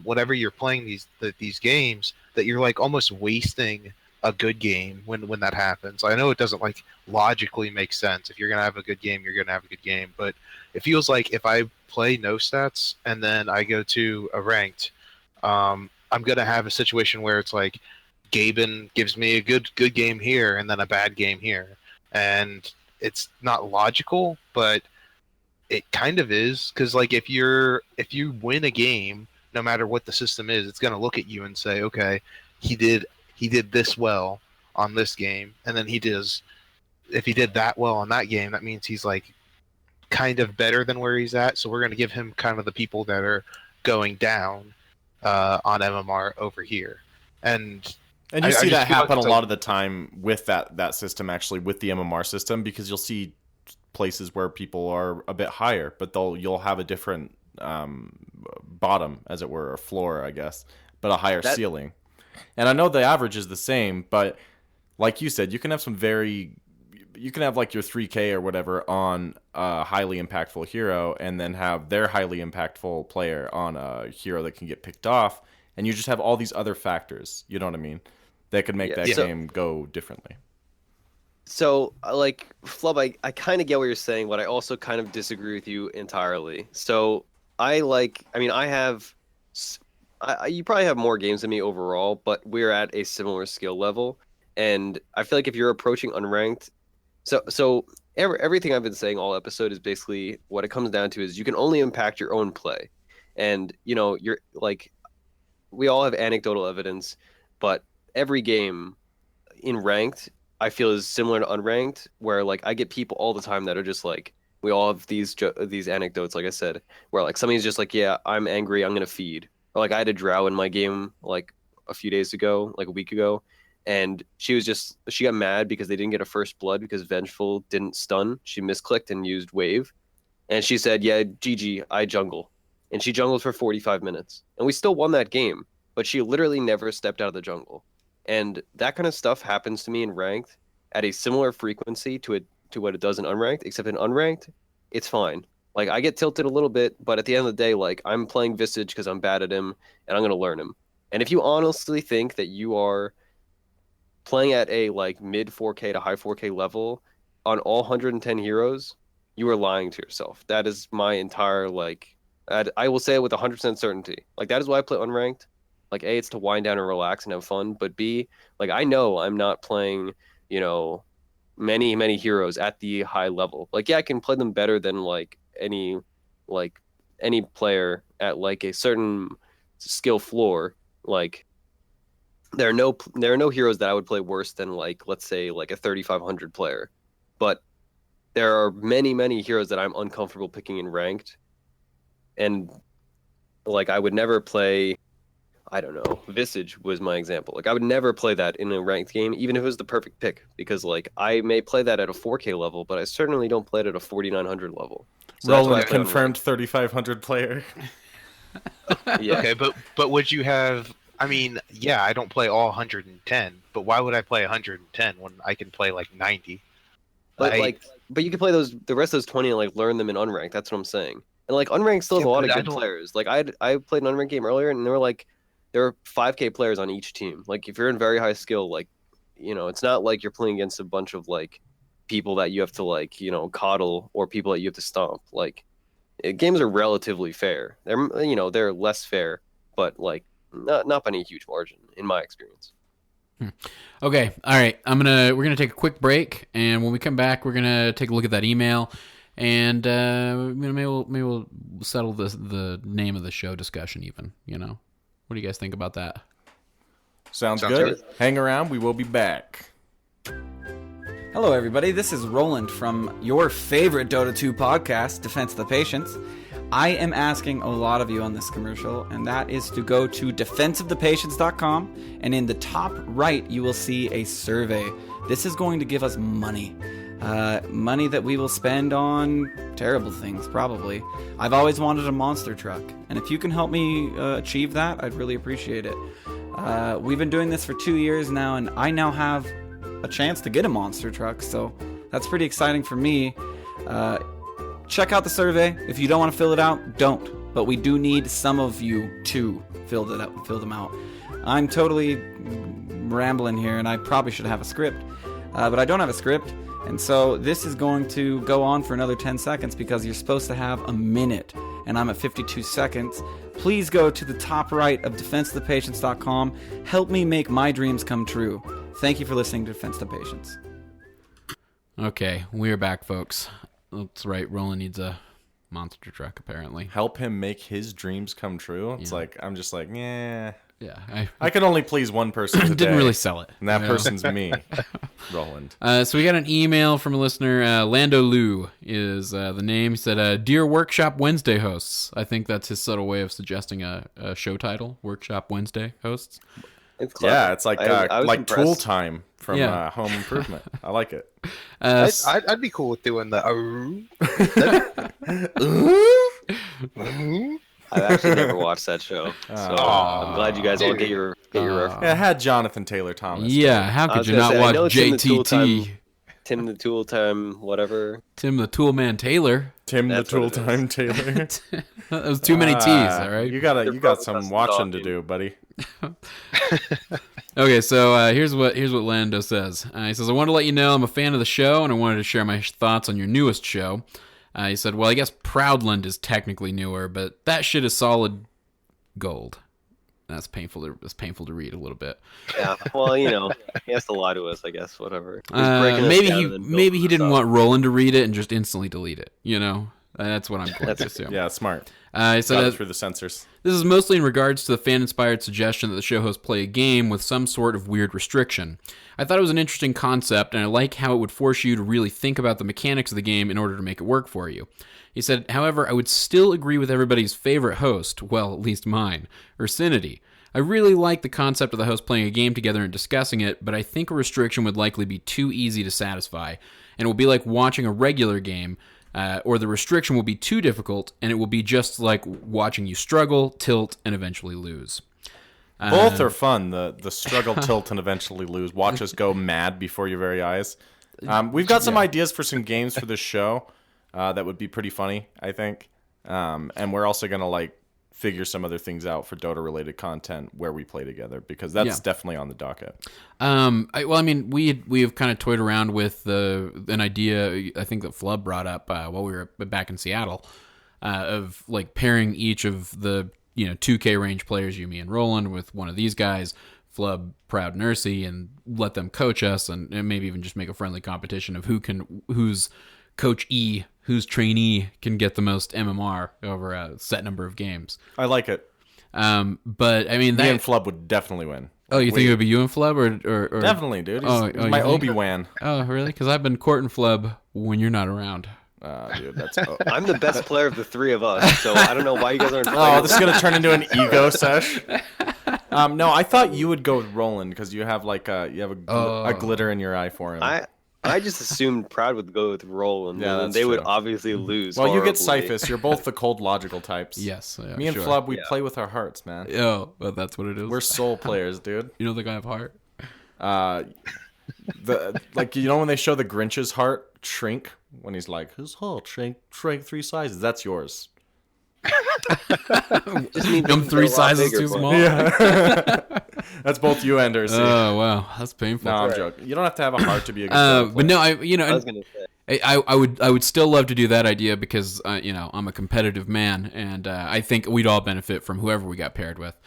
whenever you're playing these games, that you're like almost wasting a good game when that happens. I know it doesn't like logically make sense. If you're gonna have a good game, you're gonna have a good game. But it feels like if I play no stats and then I go to a ranked, I'm gonna have a situation where it's like Gaben gives me a good game here and then a bad game here, and it's not logical, but it kind of is, because like if you win a game, no matter what the system is, it's gonna look at you and say, okay, he did this well on this game, and then if he did that well on that game, that means he's like kind of better than where he's at. So we're gonna give him kind of the people that are going down on MMR over here, and you see that happen like a lot of the time with that system, actually, with the MMR system, because you'll see places where people are a bit higher, but you'll have a different bottom, as it were, or floor, I guess, but a higher ceiling. And I know the average is the same, but like you said, you can have like your 3K or whatever on a highly impactful hero, and then have their highly impactful player on a hero that can get picked off, and you just have all these other factors, you know what I mean, that could make that game go differently. So, like, Flub, I kind of get what you're saying, but I also kind of disagree with you entirely. So, you probably have more games than me overall, but we're at a similar skill level. And I feel like if you're approaching unranked, so everything I've been saying all episode is basically what it comes down to is you can only impact your own play. And, you're like, we all have anecdotal evidence, but every game in ranked, I feel is similar to unranked, where like I get people all the time that are just like, we all have these anecdotes, like I said, where like somebody's just like, yeah, I'm angry, I'm gonna feed. Or like I had a drow in my game like a few days ago, like a week ago, and she got mad because they didn't get a first blood because Vengeful didn't stun. She misclicked and used wave, and she said, yeah, GG, I jungle, and she jungled for 45 minutes, and we still won that game, but she literally never stepped out of the jungle. And that kind of stuff happens to me in ranked at a similar frequency to what it does in unranked, except in unranked, it's fine. Like, I get tilted a little bit, but at the end of the day, like, I'm playing Visage because I'm bad at him, and I'm going to learn him. And if you honestly think that you are playing at a, like, mid 4K to high 4K level on all 110 heroes, you are lying to yourself. That is my entire, like, I will say it with 100% certainty. Like, that is why I play unranked. Like, A, it's to wind down and relax and have fun, but B, like, I know I'm not playing, many, many heroes at the high level. Like, yeah, I can play them better than, like, any player at, like, a certain skill floor. Like, there are no heroes that I would play worse than, like, let's say, like, a 3,500 player. But there are many, many heroes that I'm uncomfortable picking in ranked. And, like, I would never play... I don't know. Visage was my example. Like, I would never play that in a ranked game, even if it was the perfect pick, because, like, I may play that at a 4K level, but I certainly don't play it at a 4,900 level. So Roland, a confirmed 3,500 player. Yeah. Okay, but would you have? I mean, yeah, I don't play all 110, but why would I play 110 when I can play like 90? But but you can play the rest of those 20 and like learn them in unranked. That's what I'm saying. And like unranked still has a lot of good players. Like I played an unranked game earlier, and there are 5K players on each team. Like, if you're in very high skill, like, it's not like you're playing against a bunch of, like, people that you have to, like, coddle, or people that you have to stomp. Like, games are relatively fair. They're less fair, but, like, not by any huge margin, in my experience. Okay, all right. We're gonna take a quick break, and when we come back, we're gonna take a look at that email, and maybe we'll settle the name of the show discussion even. What do you guys think about that? Sounds good. Hang around. We will be back. Hello, everybody. This is Roland from your favorite Dota 2 podcast, Defense of the Patients. I am asking a lot of you on this commercial, and that is to go to defenseofthepatients.com, and in the top right, you will see a survey. This is going to give us money. Money that we will spend on terrible things, probably. I've always wanted a monster truck, and if you can help me achieve that, I'd really appreciate it. We've been doing this for 2 years now, and I now have a chance to get a monster truck, so that's pretty exciting for me. Check out the survey. If you don't want to fill it out, don't. But we do need some of you to fill them out. I'm totally rambling here, and I probably should have a script. But I don't have a script, and so this is going to go on for another 10 seconds because you're supposed to have a minute, and I'm at 52 seconds. Please go to the top right of defenseofthepatients.com. Help me make my dreams come true. Thank you for listening to Defense of the Patients. Okay, we're back, folks. That's right. Roland needs a monster truck, apparently. Help him make his dreams come true. It's like, I'm just like, yeah. Yeah, I can only please one person today. didn't really sell it. And that person's me, Roland. So we got an email from a listener. Lando Lou is the name. He said, "Dear Workshop Wednesday hosts." I think that's his subtle way of suggesting a show title. Workshop Wednesday hosts. It's clever. Yeah, it's like I was like impressed. Tool Time from Yeah. Home Improvement. I like it. I'd be cool with doing the. I've actually never watched that show, so I'm glad you guys all get your reference. Yeah, it had Jonathan Taylor Thomas. Yeah, how I could was you gonna not say, I know watch Tim the Tool JTT? Tim the Tool Time, whatever. Tim the Toolman Taylor. Tim That's the Tool what it is. Taylor Taylor. That was too many T's. All right. You got probably some best watching to talking. do, buddy. Okay, so here's what Lando says. He says, "I want to let you know I'm a fan of the show, and I wanted to share my thoughts on your newest show." He said, "Well, I guess Proudland is technically newer, but that shit is solid gold." That's painful to read a little bit. Yeah, well, he has to lie to us, I guess. Whatever. He's breaking us Maybe down he and then maybe he building didn't us want up. Roland to read it and just instantly delete it. That's what I'm going to assume. Yeah, smart. He Got said, it through the censors. "This is mostly in regards to the fan-inspired suggestion that the show hosts play a game with some sort of weird restriction. I thought it was an interesting concept, and I like how it would force you to really think about the mechanics of the game in order to make it work for you." He said, "However, I would still agree with everybody's favorite host, well, at least mine, Ursinity. I really like the concept of the host playing a game together and discussing it, but I think a restriction would likely be too easy to satisfy, and it will be like watching a regular game, or the restriction will be too difficult, and it will be just like watching you struggle, tilt, and eventually lose." Both are fun. The struggle, tilt, and eventually lose. Watch us go mad before your very eyes. We've got some ideas for some games for this show that would be pretty funny, I think. And we're also gonna figure some other things out for Dota related content where we play together, because that's definitely on the docket. We have kind of toyed around with an idea I think that Flub brought up while we were back in Seattle, of pairing each of the 2K range players, you, me, and Roland, with one of these guys, Flub, Proud, and Ursi, and let them coach us, and maybe even just make a friendly competition of who's Coach E, whose trainee can get the most MMR over a set number of games. I like it. But I mean, Me and Flub would definitely win. Oh, you think it would be you and Flub, or Definitely, dude. He's you my think? Obi-Wan. Oh, really? Because I've been courting Flub when you're not around. Dude, that's. I'm the best player of the three of us, so I don't know why you guys aren't. Oh, this is gonna turn into an ego sesh. No, I thought you would go with Roland because you have a glitter in your eye for him. I just assumed Proud would go with Roland, Yeah, and that's they would true. obviously lose. Well, you get horribly. Cyphus. You're both the cold, logical types. Yes. Yeah, Me and sure. Flub, we play with our hearts, man. Oh, well, that's what it is. We're soul players, dude. You don't think I have heart? When they show the Grinch's heart shrink when he's like, his heart shrank 3 sizes. That's yours. Just means I'm they're 3 a lot sizes bigger, too but- small. Yeah. That's both you and Ursi. Oh wow, that's painful. No, I'm joking. You don't have to have a heart to be a good But no, I was gonna say. I would still love to do that idea because I'm a competitive man, and I think we'd all benefit from whoever we got paired with.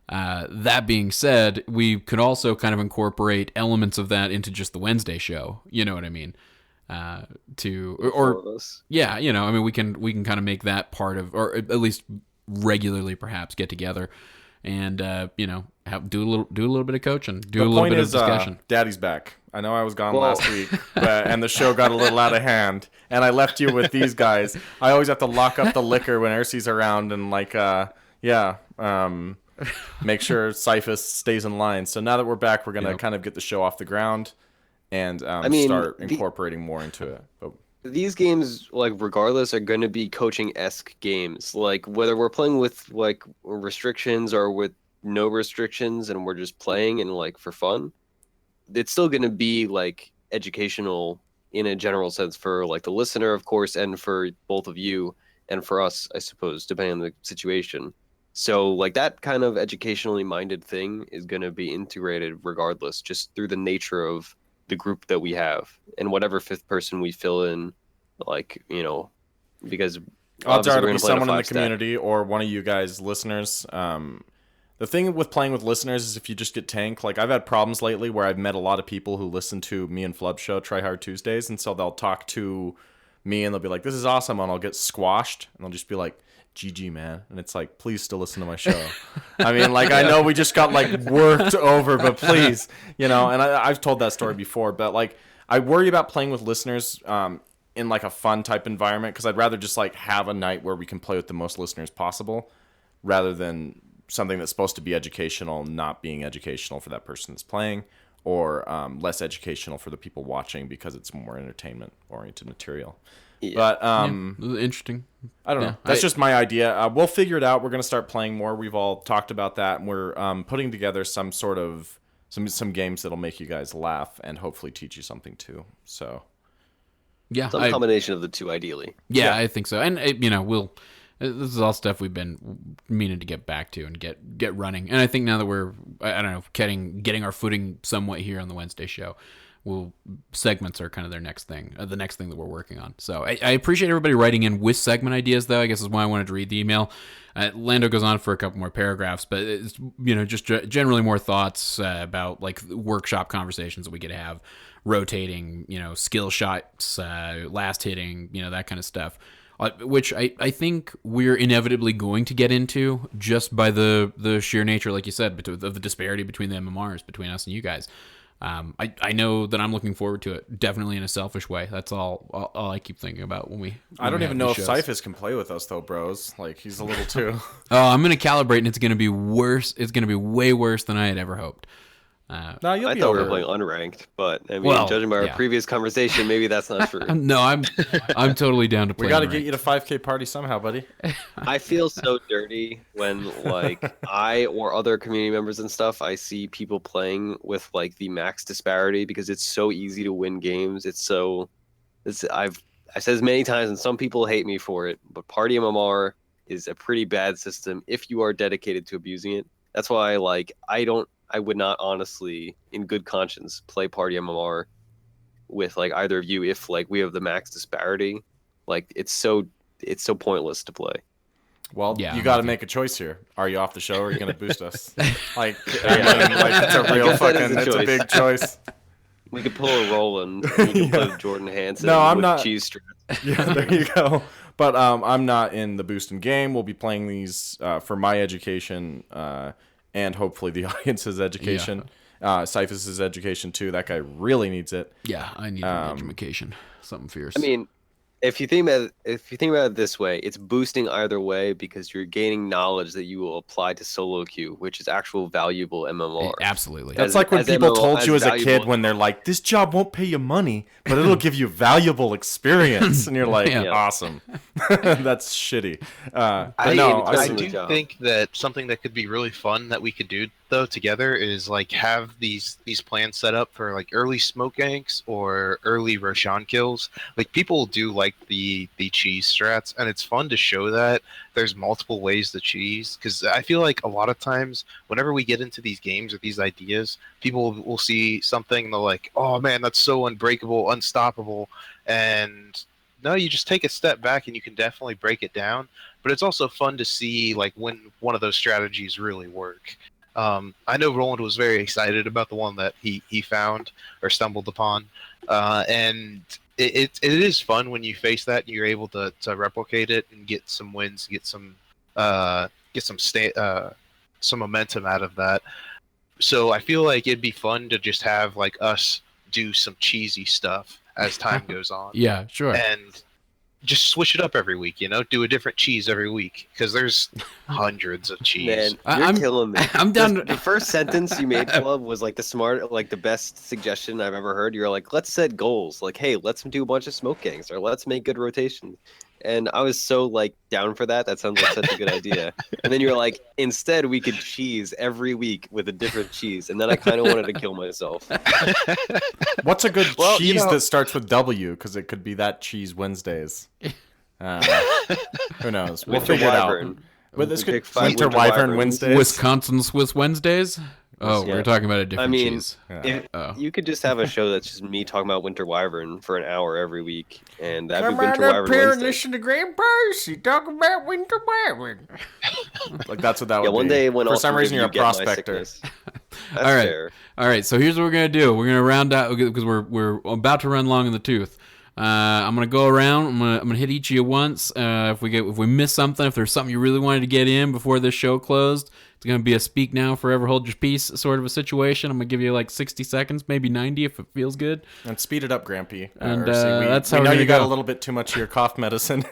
That being said, we could also kind of incorporate elements of that into just the Wednesday show. You know what I mean? Four of us. Yeah, we can kind of make that part of, or at least regularly perhaps get together and do a little bit of coaching, do a little bit of discussion. Daddy's back. I know I was gone last week, and the show got a little out of hand, and I left you with these guys. I always have to lock up the liquor when Ursi's around, and make sure Cyphus stays in line. So now that we're back, we're gonna kind of get the show off the ground and start incorporating more into it. But These games, regardless, are going to be coaching-esque games. Whether we're playing with restrictions or with no restrictions, and we're just playing and for fun, it's still going to be educational in a general sense for the listener, of course, and for both of you, and for us, I suppose, depending on the situation. So like that kind of educationally minded thing is going to be integrated regardless, just through the nature of the group that we have and whatever fifth person we fill in, like, because Odds are obviously it'll we're be gonna play in a someone in the 5-stack. community or one of you guys listeners. The thing with playing with listeners is if you just get tanked, like I've had problems lately where I've met a lot of people who listen to me and Flub show Try Hard Tuesdays, and so they'll talk to me and they'll be like, "This is awesome," and I'll get squashed, and they'll just be like, "GG, man," and it's like, please still listen to my show. I mean, like I know we just got like worked over, but please, and I've told that story before, but like I worry about playing with listeners in like a fun type environment because I'd rather just like have a night where we can play with the most listeners possible rather than something that's supposed to be educational not being educational for that person that's playing, or less educational for the people watching because it's more entertainment oriented material. Yeah. But Interesting. I don't know. That's just my idea. We'll figure it out. We're going to start playing more. We've all talked about that, and we're putting together some sort of some games that'll make you guys laugh and hopefully teach you something too. So Yeah, Some combination of the two, ideally. Yeah, I think so. And we'll. This is all stuff we've been meaning to get back to and get running. And I think now that we're, I don't know, getting our footing somewhat here on the Wednesday show, segments are kind of their next thing, the next thing that we're working on. So I appreciate everybody writing in with segment ideas, though. I guess is why I wanted to read the email. Lando goes on for a couple more paragraphs, but it's, just generally more thoughts about like workshop conversations that we could have, rotating, skill shots, last hitting, that kind of stuff. Which I think we're inevitably going to get into just by the sheer nature, like you said, of the disparity between the MMRs, between us and you guys. I know that I'm looking forward to it, definitely in a selfish way. That's all I keep thinking about when we. I don't even know if Cyphus can play with us though, bros. Like he's a little too. Oh, I'm gonna calibrate, and it's gonna be worse. It's gonna be way worse than I had ever hoped. No, you'll I be thought over. we were playing unranked, but I mean, Well, judging by our yeah. previous conversation, maybe that's not true. No, I'm totally down to play. We got to ranked. get you to 5K party somehow, buddy. I feel so dirty when like I or other community members and stuff, I see people playing with like the max disparity because it's so easy to win games. I've said this many times, and some people hate me for it, but Party MMR is a pretty bad system if you are dedicated to abusing it. That's why I would not honestly, in good conscience, play Party MMR with like either of you if like we have the max disparity. Like it's so pointless to play. Well, Yeah, you I'm got to with you. make a choice here. Are you off the show or are you going to boost us? Like it's a real guess that is fucking, a it's a choice. big choice. We could pull a Roland. We could play with Jordan Hansen. No, I'm with not- Cheese Strats. Yeah, there you go. But I'm not in the boosting game. We'll be playing these for my education and hopefully the audience's education. Cyphus's education too. That guy really needs it. Yeah, I need an education, something fierce. I mean, if you think about it this way, it's boosting either way because you're gaining knowledge that you will apply to solo queue, which is actual valuable MMR. Absolutely. That's As- like when as people MMO told you as a valuable- kid when they're like, "This job won't pay you money, but it'll give you valuable experience," and you're like, Yeah. "Awesome." That's shitty. But I no, mean, I I Awesome do job. think that something that could be really fun that we could do though together is like have these plans set up for like early smoke ganks or early Roshan kills. Like people do like the cheese strats, and it's fun to show that there's multiple ways to cheese. Because I feel like a lot of times whenever we get into these games or these ideas, people will see something and they're like, "Oh man, that's so unbreakable, unstoppable," and no, you just take a step back and you can definitely break it down. But it's also fun to see like when one of those strategies really work. I know Roland was very excited about the one that he found or stumbled upon, and it is fun when you face that and you're able to replicate it and get some wins, get some momentum out of that. So I feel like it'd be fun to just have like us do some cheesy stuff as time goes on. Yeah, sure. And just switch it up every week, do a different cheese every week because there's hundreds of cheese. Man, you're I'm- killing me. I'm down. The first sentence you made, Club, was like the best suggestion I've ever heard. You're like, let's set goals. Like, hey, let's do a bunch of smoke gangs or let's make good rotation. And I was so like down for that. That sounds like such a good idea. And then you're like, instead we could cheese every week with a different cheese. And then I kind of wanted to kill myself. What's a good Well, cheese that starts with W? Because it could be that cheese Wednesdays. Who knows? We'll With the figure it out. wyvern. But this could Pick 5 Winter Wyvern Wednesdays. Wisconsin Swiss Wednesdays. Oh, Yeah. we're talking about a different I mean, cheese. if Oh. you could just have a show that's just me talking about Winter Wyvern for an hour every week, and that'd be Winter Wyvern Wednesday. to Grand Percy talk about Winter Wyvern. Like that's what that would be. Yeah, one day when for I'll some reason you're a get my prospector. sickness. That's All right. fair. All right, so here's what we're gonna do. We're gonna round out because we're about to run long in the tooth. I'm gonna go around. I'm gonna hit each of you once. If we miss something, if there's something you really wanted to get in before this show closed, it's gonna be a speak now, forever hold your peace sort of a situation. I'm gonna give you like 60 seconds, maybe 90 if it feels good. And speed it up, Grampy. And, Ursi. that's we how know we're you gonna got go. a little bit too much of your cough medicine.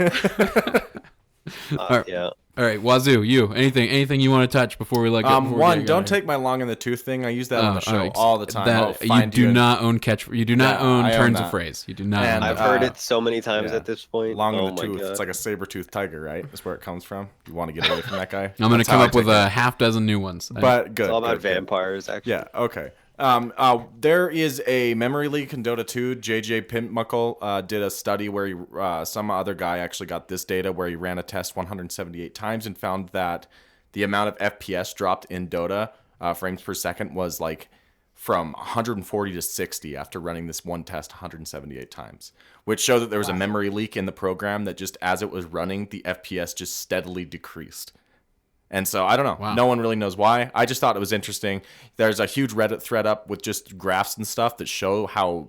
Yeah. All right, Wazoo, you anything you want to touch before we let go? before we One, get don't going? take my long in the tooth thing. I use that on the show right. all the time. That, I'll find you do and- not own You do not Yeah, own I own turns that. of phrase. You do not. And own I've that. heard it so many times yeah. at this point. Long oh in the my tooth. God. It's like a saber-toothed tiger, right? That's where it comes from. You want to get away from that guy. I'm gonna That's come how I up with take a it. half dozen new ones. But good. It's all about good, good. vampires, actually. Yeah, okay. There is a memory leak in Dota 2. JJ Pimpmuckle did a study where he, some other guy actually got this data where he ran a test 178 times and found that the amount of FPS dropped in Dota frames per second was like from 140 to 60 after running this one test 178 times, which showed that there was a memory leak in the program that just as it was running, the FPS just steadily decreased. And so I don't know. Wow. No one really knows why. I just thought it was interesting. There's a huge Reddit thread up with just graphs and stuff that show how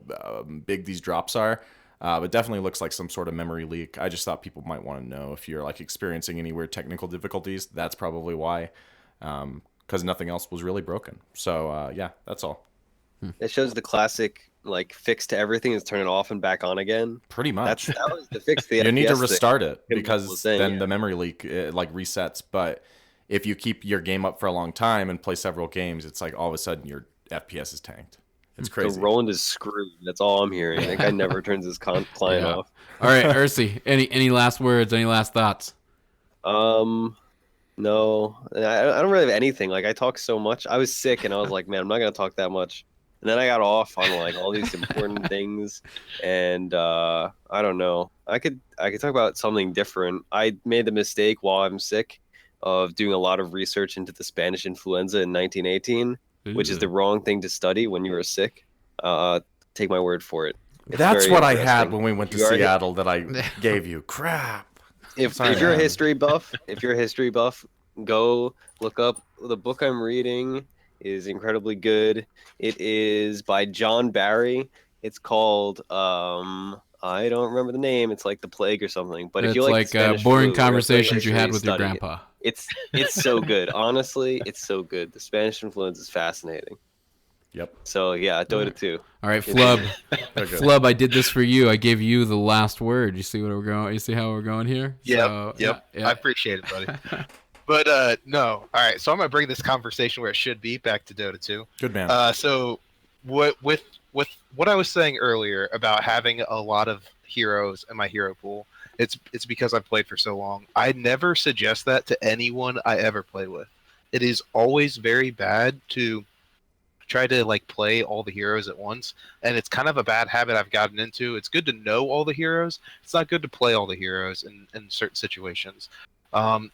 big these drops are. It definitely looks like some sort of memory leak. I just thought people might want to know if you're like experiencing any weird technical difficulties. That's probably why, because nothing else was really broken. So yeah, that's all. It shows the classic like fix to everything is turn it off and back on again. Pretty much. That was the fix. The You need to FPS thing. restart it Pimpmuckle because was saying, then yeah. the memory leak like resets. But if you keep your game up for a long time and play several games, it's like all of a sudden your FPS is tanked. It's So crazy. Roland is screwed. That's all I'm hearing. That guy never turns his client Yeah. off. All right, Ursi, any last words? Any last thoughts? No, I don't really have anything. Like I talk so much. I was sick and I was like, man, I'm not gonna talk that much. And then I got off on like all these important things, and I don't know. I could talk about something different. I made the mistake while I'm sick of doing a lot of research into the Spanish influenza in 1918, which is the wrong thing to study when you are sick. Take my word for it. It's That's very what I interesting. had when we went to You are- Seattle that I gave you. Crap. If Sorry, you're a man. history buff, go look up the book I'm reading is incredibly good. It is by John Barry. It's called I don't remember the name. It's like The Plague or something. But if It's you like like the Spanish boring flu, conversations you had history, with your study it. grandpa. It's so good. Honestly, it's so good. The Spanish influence is fascinating. Yep. So yeah, Dota 2. All right, Flub. They're good. Flub, I did this for you. I gave you the last word. You see what we're going? You see how we're going here? So, Yep. yeah. I appreciate it, buddy. But no. All right. So I'm gonna bring this conversation where it should be back to Dota 2. Good man. So with what I was saying earlier about having a lot of heroes in my hero pool, it's because I've played for so long. I never suggest that to anyone I ever play with. It is always very bad to try to like play all the heroes at once, and it's kind of a bad habit I've gotten into. It's good to know all the heroes. It's not good to play all the heroes in certain situations.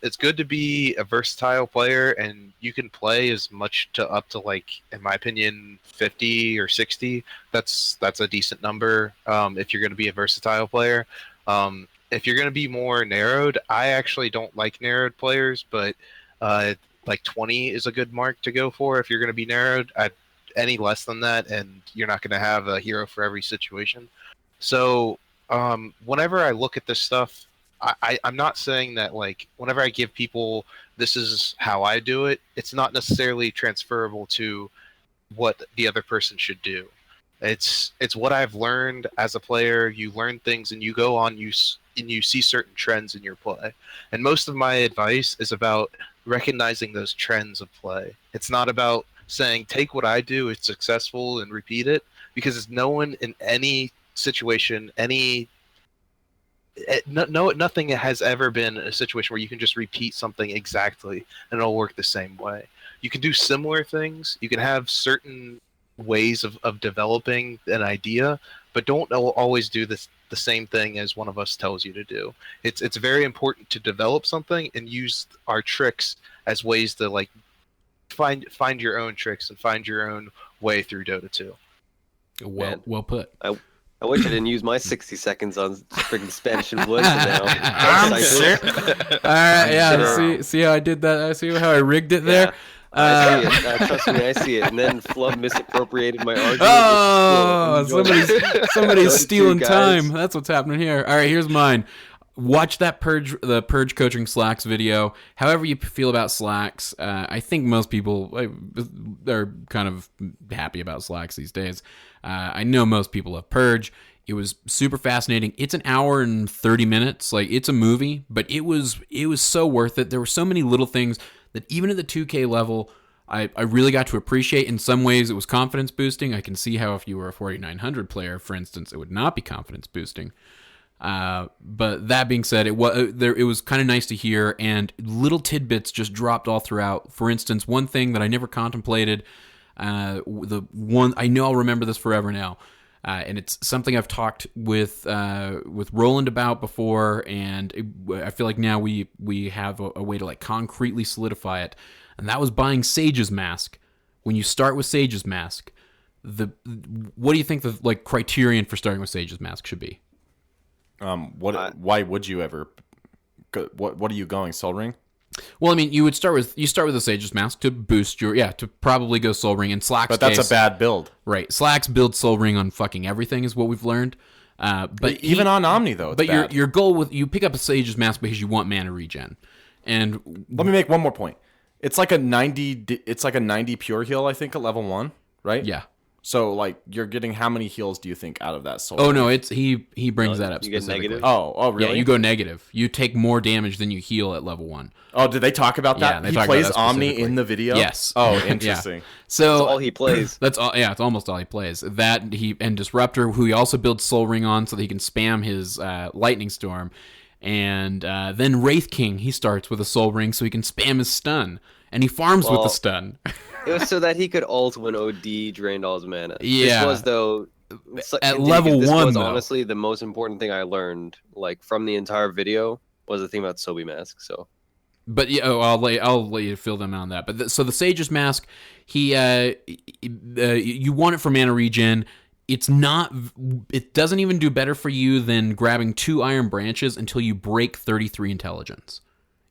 It's good to be a versatile player, and you can play as much to up to like, in my opinion, 50 or 60. That's a decent number if you're going to be a versatile player. If you're going to be more narrowed, I actually don't like narrowed players, but like 20 is a good mark to go for if you're going to be narrowed. Any less than that, and you're not going to have a hero for every situation. So whenever I look at this stuff, I'm not saying that like whenever I give people this is how I do it, it's not necessarily transferable to what the other person should do. It's what I've learned as a player. You learn things and you go on and you see certain trends in your play. And most of my advice is about recognizing those trends of play. It's not about saying take what I do, it's successful, and repeat it, because no one in any situation, nothing has ever been a situation where you can just repeat something exactly and it'll work the same way. You can do similar things. You can have certain ways of developing an idea, but don't always do the same thing as one of us tells you to do. It's very important to develop something and use our tricks as ways to like find your own tricks and find your own way through Dota 2. Well put. I wish I didn't use my 60 seconds on freaking Spanish and Blitz now. I'm sure. All right, yeah. See how I did that? I see how I rigged it there. I see it. Trust me, I see it. And then Flub misappropriated my argument. Oh, somebody's stealing time. That's what's happening here. All right, here's mine. Watch that the Purge Coaching Slacks video. However you feel about Slacks, I think most people are kind of happy about Slacks these days. I know most people love Purge. It was super fascinating. It's an hour and 30 minutes. Like, it's a movie, but it was so worth it. There were so many little things that even at the 2K level, I really got to appreciate. In some ways, it was confidence boosting. I can see how if you were a 4900 player, for instance, it would not be confidence boosting. But that being said, it was kind of nice to hear, and little tidbits just dropped all throughout. For instance, one thing that I never contemplated, the one I know I'll remember this forever now, and it's something I've talked with Roland about before, and I feel like now we have a way to like concretely solidify it, and that was buying Sage's Mask. When you start with Sage's Mask, what do you think the like criterion for starting with Sage's Mask should be? Why would you ever? What are you going, Soul Ring? Well, I mean, you start with the Sage's Mask to boost to probably go Soul Ring. In Slack's but that's case, a bad build, right? Slack's build Soul Ring on fucking everything is what we've learned. But even on Omni though, it's bad. your goal with you pick up a Sage's Mask because you want mana regen. And let me make one more point. It's like a 90. It's like a 90 pure heal, I think, at level 1, right? Yeah. So, like, you're getting how many heals do you think out of that soul? Oh, no, he brings that up you get specifically. negative? Oh, really? Yeah, you go negative. You take more damage than you heal at level 1. Oh, did they talk about that? Yeah, he plays Omni in the video? Yes. Oh, interesting. Yeah. So that's all he plays. That's all. Yeah, it's almost all he plays. That and Disruptor, who he also builds Soul Ring on, so that he can spam his Lightning Storm, and then Wraith King. He starts with a Soul Ring, so he can spam his stun, and he farms with the stun. It was so that he could ult when OD drained all his mana. Yeah. This was though at level 1. Was honestly the most important thing I learned, like from the entire video, was the thing about Sobi Mask. So. But yeah, I'll let you fill them on that. But so the Sage's Mask, you want it for mana regen. It doesn't even do better for you than grabbing 2 Iron Branches until you break 33 intelligence.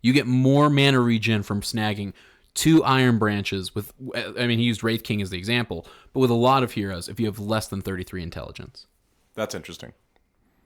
You get more mana regen from snagging 2 Iron Branches with. I mean, he used Wraith King as the example, but with a lot of heroes, if you have less than 33 intelligence. That's interesting.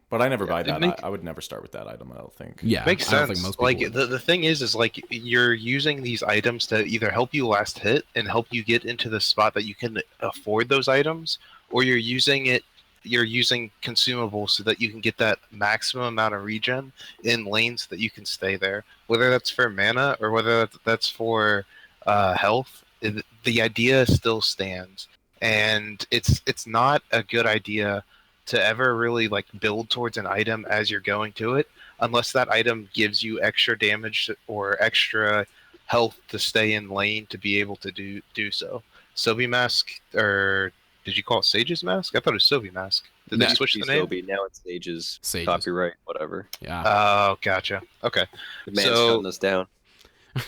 But I never buy that. I would never start with that item, I don't think. Yeah, makes sense. Think most like would. the thing is like you're using these items to either help you last hit and help you get into the spot that you can afford those items, or you're using consumables so that you can get that maximum amount of regen in lanes that you can stay there. Whether that's for mana or whether that's for health, the idea still stands, and it's not a good idea to ever really like build towards an item as you're going to it, unless that item gives you extra damage or extra health to stay in lane to be able to do so. Sobi Mask, or did you call it Sage's Mask? I thought it was Sobi Mask. Did they switch the name? Sobi, now it's Sage's. Copyright, whatever. Yeah. Oh, gotcha. Okay. The man's shutting us down.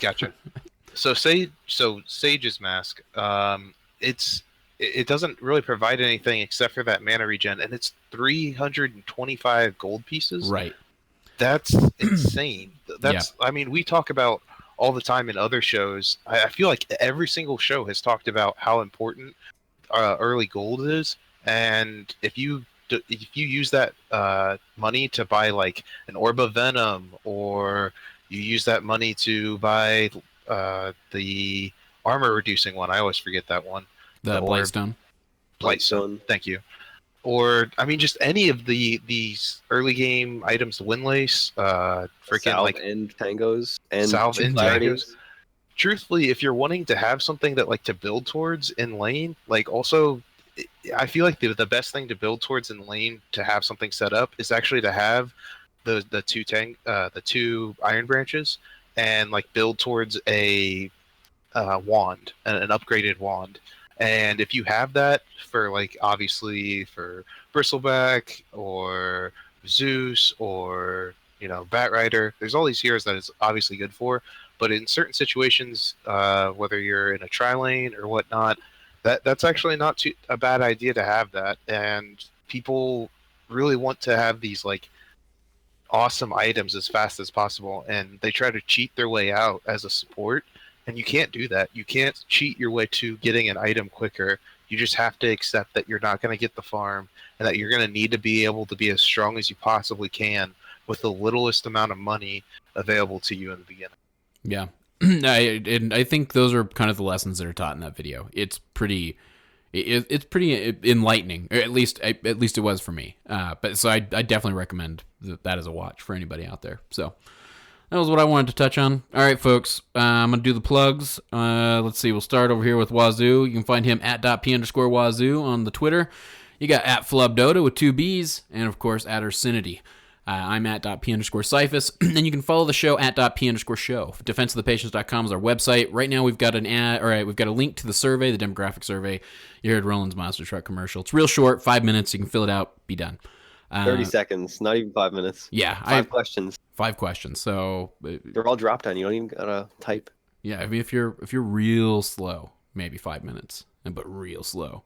Gotcha. So Sage's Mask, it doesn't really provide anything except for that mana regen, and it's 325 gold pieces. Right. That's insane. I mean, we talk about all the time in other shows. I feel like every single show has talked about how important early gold is, and if you use that money to buy like an Orb of Venom, or you use that money to buy the armor reducing one, I always forget that one. The Blightstone. Blightstone, thank you. Or I mean, just any of these early game items, Windlace, freaking Salve like and Tangos and Salve and Tangos. Truthfully, if you're wanting to have something that like to build towards in lane, like also, I feel like the best thing to build towards in lane to have something set up is actually to have the 2 Iron Branches, and like build towards a wand, an upgraded wand. And if you have that for like obviously for Bristleback or Zeus or Batrider. There's all these heroes that it's obviously good for, but in certain situations, whether you're in a tri-lane or whatnot, that's actually not a bad idea to have that. And people really want to have these like awesome items as fast as possible, and they try to cheat their way out as a support, and you can't do that. You can't cheat your way to getting an item quicker. You just have to accept that you're not going to get the farm, and that you're going to need to be able to be as strong as you possibly can with the littlest amount of money available to you in the beginning. Yeah. I think those are kind of the lessons that are taught in that video. It's pretty enlightening, or at least it was for me. But so I definitely recommend that as a watch for anybody out there. So that was what I wanted to touch on. All right, folks, I'm gonna do the plugs. Let's see. We'll start over here with Wazoo. You can find him at .p_Wazoo on the Twitter. You got at FlubDota with 2 B's, and of course at Ursinity. I'm at .p_Cyphus, and you can follow the show at .p_show. Defenseofthepatients.com is our website. Right now we've got we've got a link to the survey, the demographic survey. You heard Roland's Monster Truck commercial. It's real short, 5 minutes. You can fill it out, be done. 30 seconds, not even 5 minutes. Yeah. 5 questions. 5 questions. So they're all drop down. You don't even gotta type. Yeah, I mean, if you're real slow, maybe 5 minutes, but real slow.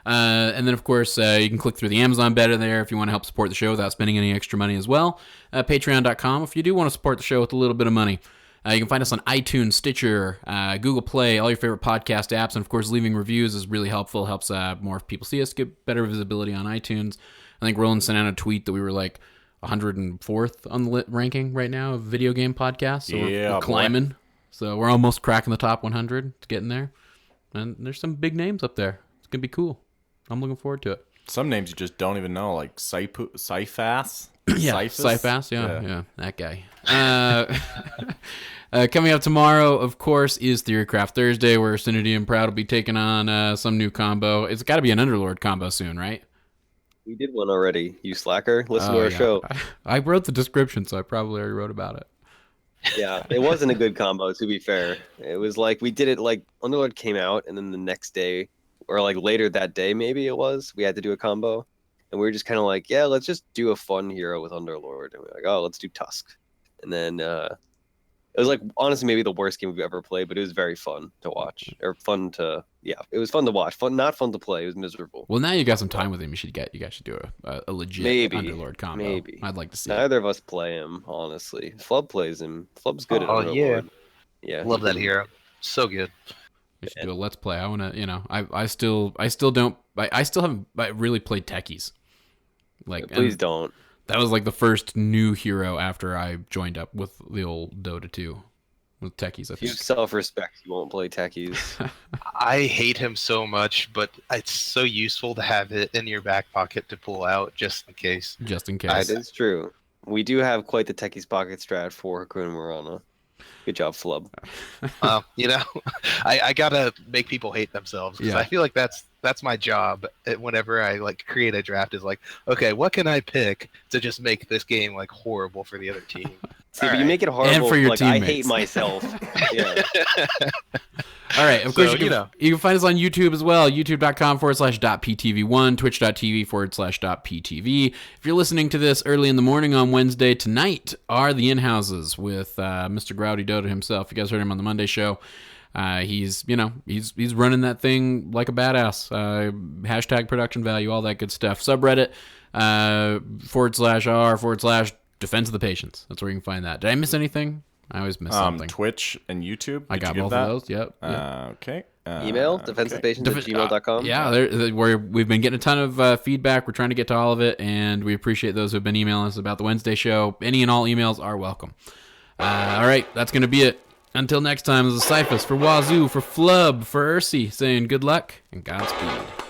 And then, of course, you can click through the Amazon beta there if you want to help support the show without spending any extra money as well. Patreon.com if you do want to support the show with a little bit of money. You can find us on iTunes, Stitcher, Google Play, all your favorite podcast apps. And, of course, leaving reviews is really helpful. Helps more people see us, get better visibility on iTunes. I think Roland sent out a tweet that we were like 104th on the lit ranking right now of video game podcasts. So we're climbing. So we're almost cracking the top 100. It's getting there. And there's some big names up there. It's going to be cool. I'm looking forward to it. Some names you just don't even know, like Cyphas. Yeah, Cyphas, yeah, that guy. Coming up tomorrow, of course, is Theorycraft Thursday, where Ursinity and Proud will be taking on some new combo. It's got to be an Underlord combo soon, right? We did one already, you slacker. Listen to our show. I wrote the description, so I probably already wrote about it. Yeah, it wasn't a good combo, to be fair. It was like, we did it like, Underlord came out, and then the next day, or like later that day, maybe it was, we had to do a combo. And we were just kind of like, yeah, let's just do a fun hero with Underlord. And we were like, oh, let's do Tusk. And then it was like, honestly, maybe the worst game we've ever played, but it was very fun to watch. Or fun to, it was fun to watch. Not fun to play. It was miserable. Well, now you got some time with him. You guys should do a legit Underlord combo. Maybe. I'd like to see Neither of us play him, honestly. Flub plays him. Flub's good at Underlord. Yeah. Love that hero. So good. We should do a let's play. I want to, I still haven't really played techies. Like, please don't. That was like the first new hero after I joined up with the old Dota 2 with techies. If you have self-respect, you won't play techies. I hate him so much, but it's so useful to have it in your back pocket to pull out just in case. Just in case. That is true. We do have quite the techies pocket strat for Hakuna Marana. Good job, Flub. I gotta make people hate themselves because I feel like that's my job. Whenever I like create a draft, is like, okay, what can I pick to just make this game like horrible for the other team? See, but you make it horrible and for your like teammates. I hate myself. Yeah. All right, of course, you can find us on YouTube as well, youtube.com/.ptv1, twitch.tv/.ptv. If you're listening to this early in the morning on Wednesday, tonight are the in-houses with Mr. Growdy Dota himself. You guys heard him on the Monday show. He's running that thing like a badass. Hashtag production value, all that good stuff. Subreddit, /r/Defense of the Patients. That's where you can find that. Did I miss anything? I always miss something. Twitch and YouTube. I got both of those. Yep. Okay. Email, defenseofthepatients@gmail.com. Where we've been getting a ton of feedback. We're trying to get to all of it, and we appreciate those who have been emailing us about the Wednesday show. Any and all emails are welcome. All right, that's going to be it. Until next time, this is Cyphus for Wazoo, for Flub, for Ursi, saying good luck and Godspeed.